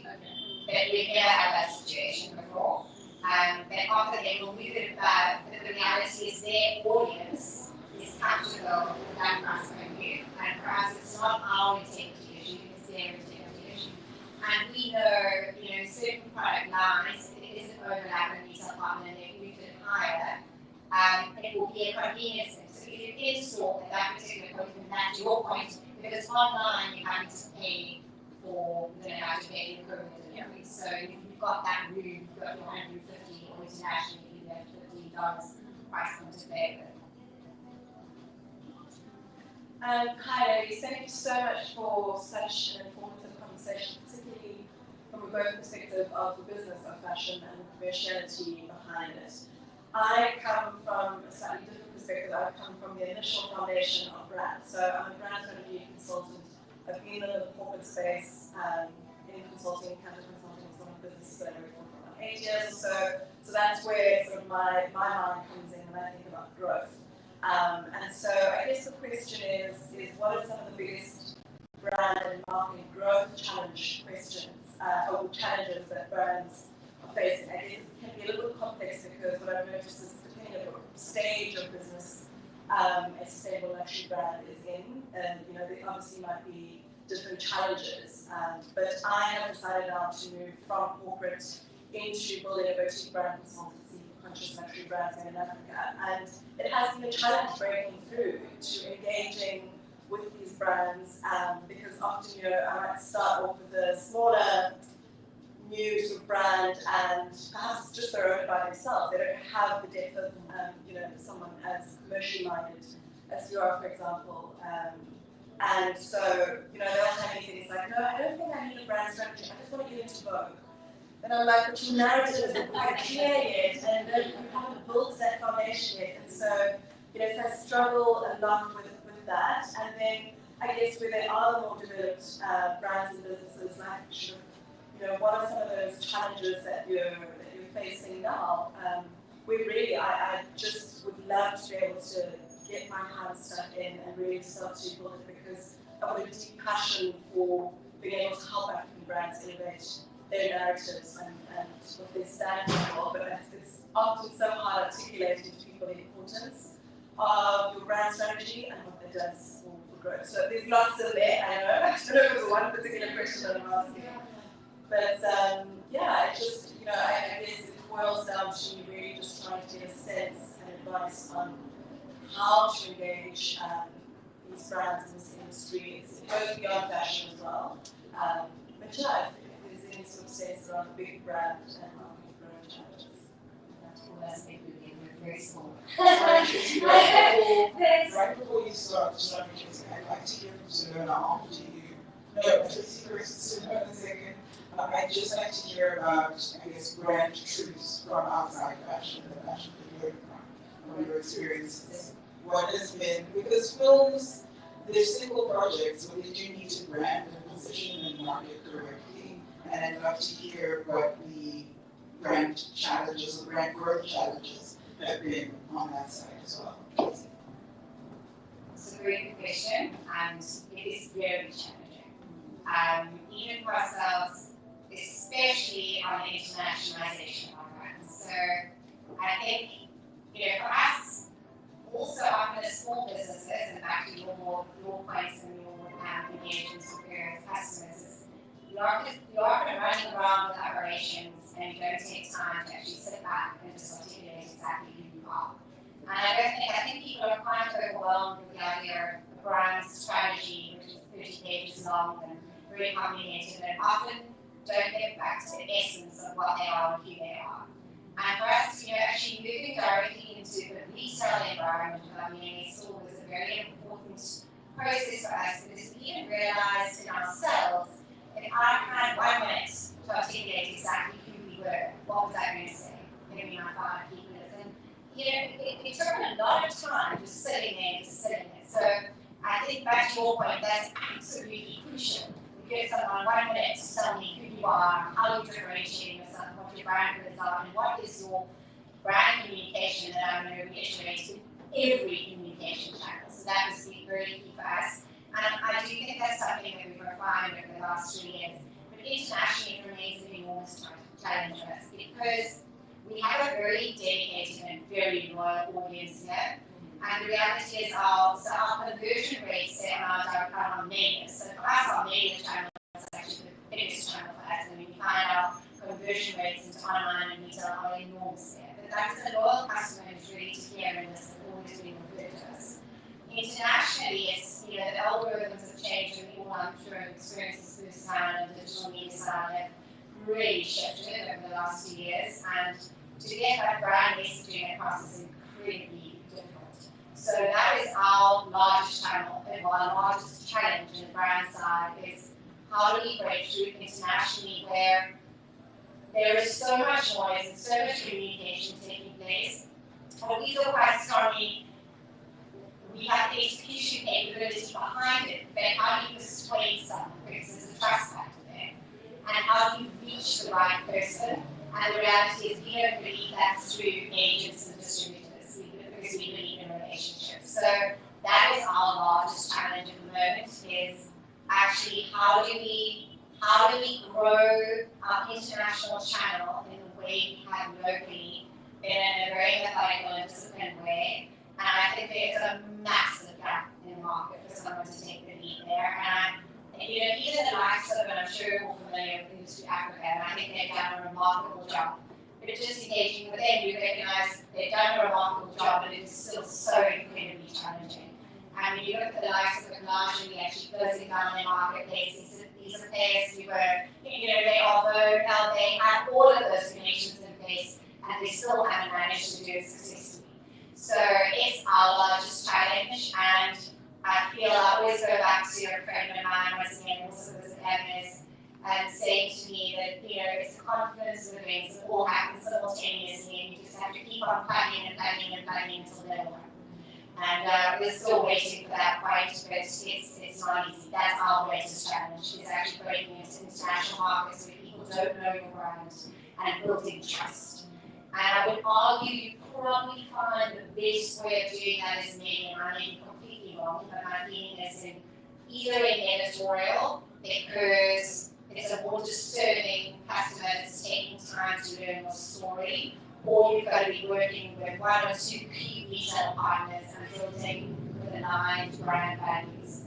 But we've never had that situation before. But often they will move it above, but the reality is their audience is comfortable with that price point move. And for us, it's not our integrity issue, it's their integrity issue. And we know, certain product lines, if it isn't overlapping retail partner and they've moved it higher, it will be a convenience thing. So if you're in store at that particular point, then that's your point. Because online, you're having to pay for, how to pay the equivalent delivery. So if you've got that room, you've got your 150 or internationally, you have $50 price point to pay with. Hi, ladies. Thank you so much for such an informative conversation, particularly from a growth perspective of the business of fashion and the commerciality behind it. I come from a slightly different perspective. I come from the initial foundation of brand. So I'm a brand strategy consultant. I've been in the corporate space in consulting, capital consulting, some of the businesses that I work for about 8 years or so. So that's where sort of my mind comes in when I think about growth. And so I guess the question is what are some of the biggest brand and marketing growth challenge questions or challenges that brands are facing? I guess it can be a little bit complex because what I've noticed is depending on what stage of business a sustainable luxury brand is in, and there obviously might be different challenges. But I have decided now to move from corporate into building a boutique brand consultancy for conscious luxury brands in Africa. And it has been a challenge breaking through to engaging with these brands because often, I might start off with a smaller, new sort of brand and perhaps it's just they're owned by themselves. They don't have the depth of, someone as commercially minded as you are, for example. And so, they'll tell me things like, no, I don't think I need a brand strategy. I just want to get into Vogue. And I'm like, but your narrative isn't quite clear yet, and you haven't built that foundation yet. And so, so I struggle a lot with that. And then, I guess where there are the more developed brands and businesses, like, what are some of those challenges that you're facing now? I just would love to be able to get my hands stuck in and really start to build it because I've got a deep passion for being able to help African brands innovate their narratives and what they stand for, but it's often so hard articulating to people the importance of your brand strategy and what it does for growth. So there's lots in there, I know. I don't know if there's one particular question that I'm asking. But it just, I guess it boils down to really just trying to get a sense and advice on how to engage these brands in this industry. It goes beyond fashion as well. But if there's any sort of sense around the big brand and marketing growth challenges. That's maybe very small. Right before you start, I'd like to hear from Sulona after you. No, Tracey first, Sulona second. I'd just like to hear about, I guess, brand truths from outside fashion, the fashion that you're from your experiences. What has been, because films, they're simple projects, but they do need to brand and position and market correctly. And I'd love to hear what the brand challenges or brand growth challenges have been on that side as well. It's a very good question, and it is very challenging. even for ourselves, especially on the internationalization of our brands. So I think, for us, also often as small businesses, and back to your points and your engagements with various customers, you're often running around with operations and you don't take time to actually sit back and just articulate exactly who you are. And I think people are quite overwhelmed with the idea of a brand strategy, which is 30 pages long and very complicated, and often don't get back to the essence of what they are and who they are. And for us, actually moving directly into the retail environment of our DNA store was a very important process for us, because we even realized in ourselves, if I had 1 minute to articulate exactly who we were, what was I going to say? Maybe not 5 people. And it took a lot of time just sitting there. So I think back to your point, that's absolutely crucial. Give someone 1 minute to tell me who you are, how you differentiate yourself, what your brand is on, and what is your brand communication that I'm going to reiterate in every communication channel. So that was very key for us. And I do think that's something that we've refined over the last 3 years. But internationally, it remains an enormous challenge for us, because we have a very dedicated and very loyal audience here. And the reality is our conversion rates are our media. So for us, our media channel is actually the biggest channel for us. And we find our conversion rates into online and retail are enormous there. But that's a loyal customer who's ready to hear and listen, always being referred to us. Internationally, it's, the algorithms have changed, and we all, I'm sure, have experienced this firsthand, and digital media side have really shifted over the last few years. And to get that brand messaging across is incredibly difficult. So that is our largest channel, and our largest challenge in the brand side is how do we break through internationally, where there is so much noise and so much communication taking place. And we feel quite strongly we have the execution capability behind it, but how do you persuade someone? Because there's a trust factor there. And how do you reach the right person? And the reality is we don't believe that's through agents and distributors, because we believe in relationships. So that is our largest challenge at the moment, is actually how do we grow our international channel in the way we have locally, in a very methodical and disciplined way. And I think there's a massive gap in the market for someone to take the lead there. And even the likes of, and I'm sure you're all familiar with Industry Africa, and I think they've done a remarkable job. But just engaging with them, you recognize they've done a remarkable job, but it is still so incredibly challenging. And when you look at the likes of largely actually closing down their marketplace, these are players who were, they are Vogue, now they have all of those connections in place, and they still haven't managed to do it successfully. So it's our largest challenge, and I feel I always go back to a friend of mine, once again, also was an Evans, and saying to me that, it's a confidence of events that all happen simultaneously, and you just have to keep on plugging until they're one. And we're still waiting for that point, but it's not easy. That's our greatest challenge, is actually breaking into international markets where people don't know your brand and building trust. And I would argue you probably find the best way of doing that is media. I may be completely wrong, but my feeling is in either in editorial, because it's a more discerning customer that's taking time to learn your story, or you've got to be working with 1 or 2 key retail partners and building with aligned brand values.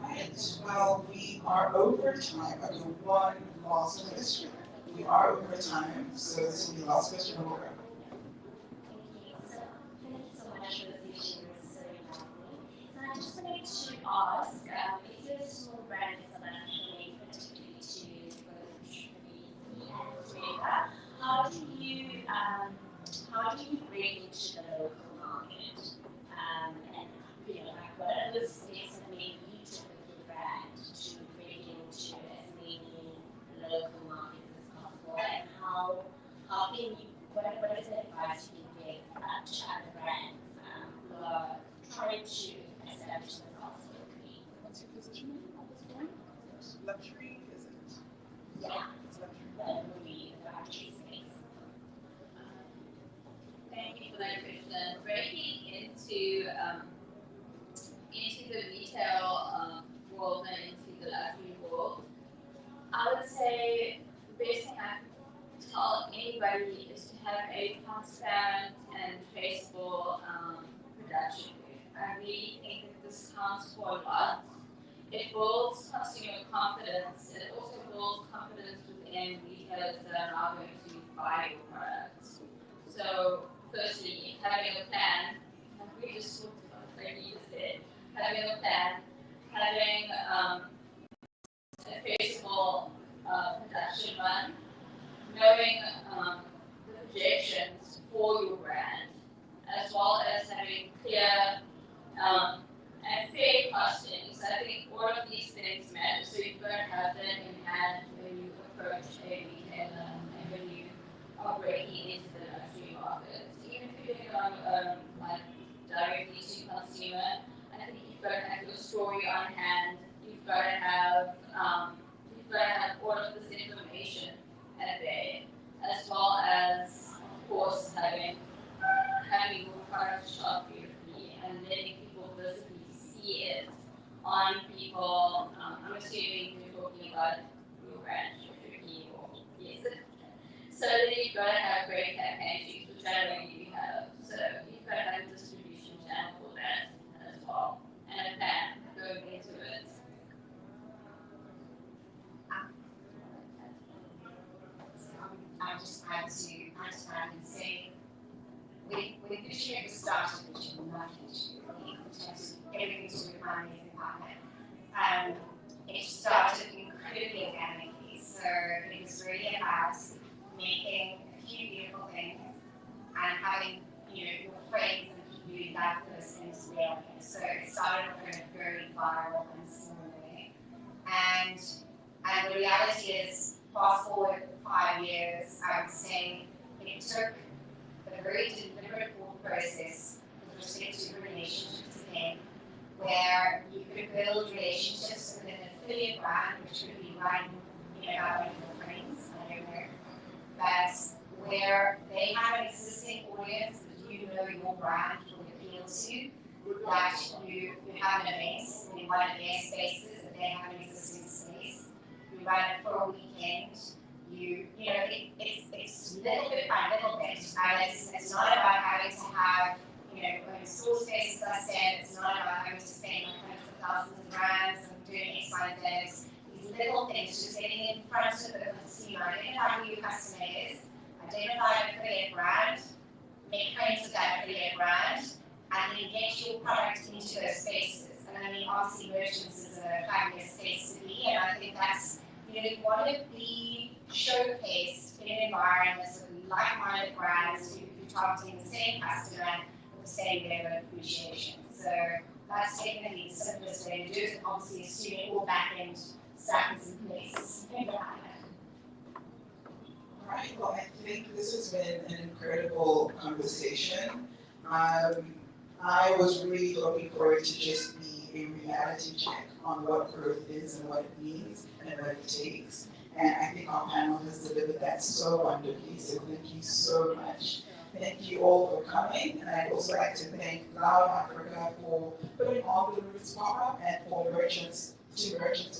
Right. Well, we are over time. Okay, one last question. We are over time, so this will be the last question. Thank you so much for the vision. So I just wanted to ask, if you're a small brand in South Africa, particularly to both Chiappini and Errica, how do you bring into the local market? And what are the steps that maybe you took with your brand to bring into as many local markets as possible? And how can you, what is the advice you can give to other brands who are trying to establish themselves locally? What's your position at this point? Luxury, is it? Yeah. It's luxury. The luxury space. Thank you for that question. Breaking into the retail world and anybody is to have a transparent and traceable production group. I really think that this counts for a lot. It builds consumer confidence. It also builds confidence within retailers that are now going to buy your products. So, firstly, having a plan, like we just talked about, like you just said, having a plan, having a traceable production run, knowing the projections for your brand, as well as having clear and fair costings. I think all of these things matter. So you've got to have that in hand when you approach a retailer and when you are breaking into the luxury market. Even if you're doing it on like directly to consumer, I think you've got to have your story on hand. You've got to have all of this information at bay, as well as, of course, having your product shop beautifully and letting people visibly see it on people. I'm assuming you're talking about your brand, Chiappini, or yes. So then you've got to have great campaigns, which I know you have. So you've got to have a distribution channel for that as well, and a plan going into it. I just had to understand and say, when this year started, which had nothing to do with me, in terms of everything to do with my amazing partner, it started incredibly organically. So it was really about making a few beautiful things and having, your friends and people you love those things wearing it. So it started off in a very viral and small way. And the reality is, fast forward 5 years, I would say it took a very deliberate thought process with respect to relationships again, where you could build relationships with an affiliate brand, which could be run, by one of your friends, I don't know, but where they have an existing audience that you know your brand will appeal to, that you have an event in one of their spaces, that they have an existing space, you run it for a weekend. It's little bit by little bit, and it's not about having to have, own store spaces, as I said, it's not about having to spend hundreds of thousands of rands and doing X, Y, and Z. These little things, just getting in front of the consumer, identify who your customer is, identify an affiliate brand, make friends with that affiliate brand, and then get your product into those spaces. And I mean, obviously, merchants is a fabulous space to be, and I think that's, you want to be showcased in an environment with like-minded brands who are targeting the same customer with the same level of appreciation. So that's definitely the simplest way to do it, and obviously assuming all back-end stuff is in place. All right, well, I think this has been an incredible conversation. I was really looking for it to just be a reality check on what growth is and what it means and what it takes. And I think our panel has delivered that so wonderfully, so thank you so much. Thank you all for coming, and I'd also like to thank Loud Africa for putting on the Roots pop-up and for merchants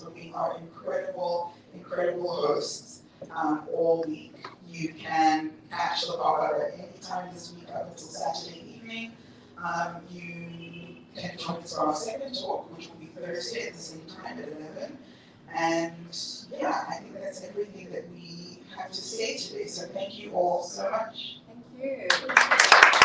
for being our incredible hosts all week. You can catch the pop-up at any time this week up until Saturday evening. You can join us for our second talk, which will be Thursday at the same time at 11. And yeah, I think that's everything that we have to say today. So thank you all so much. Thank you.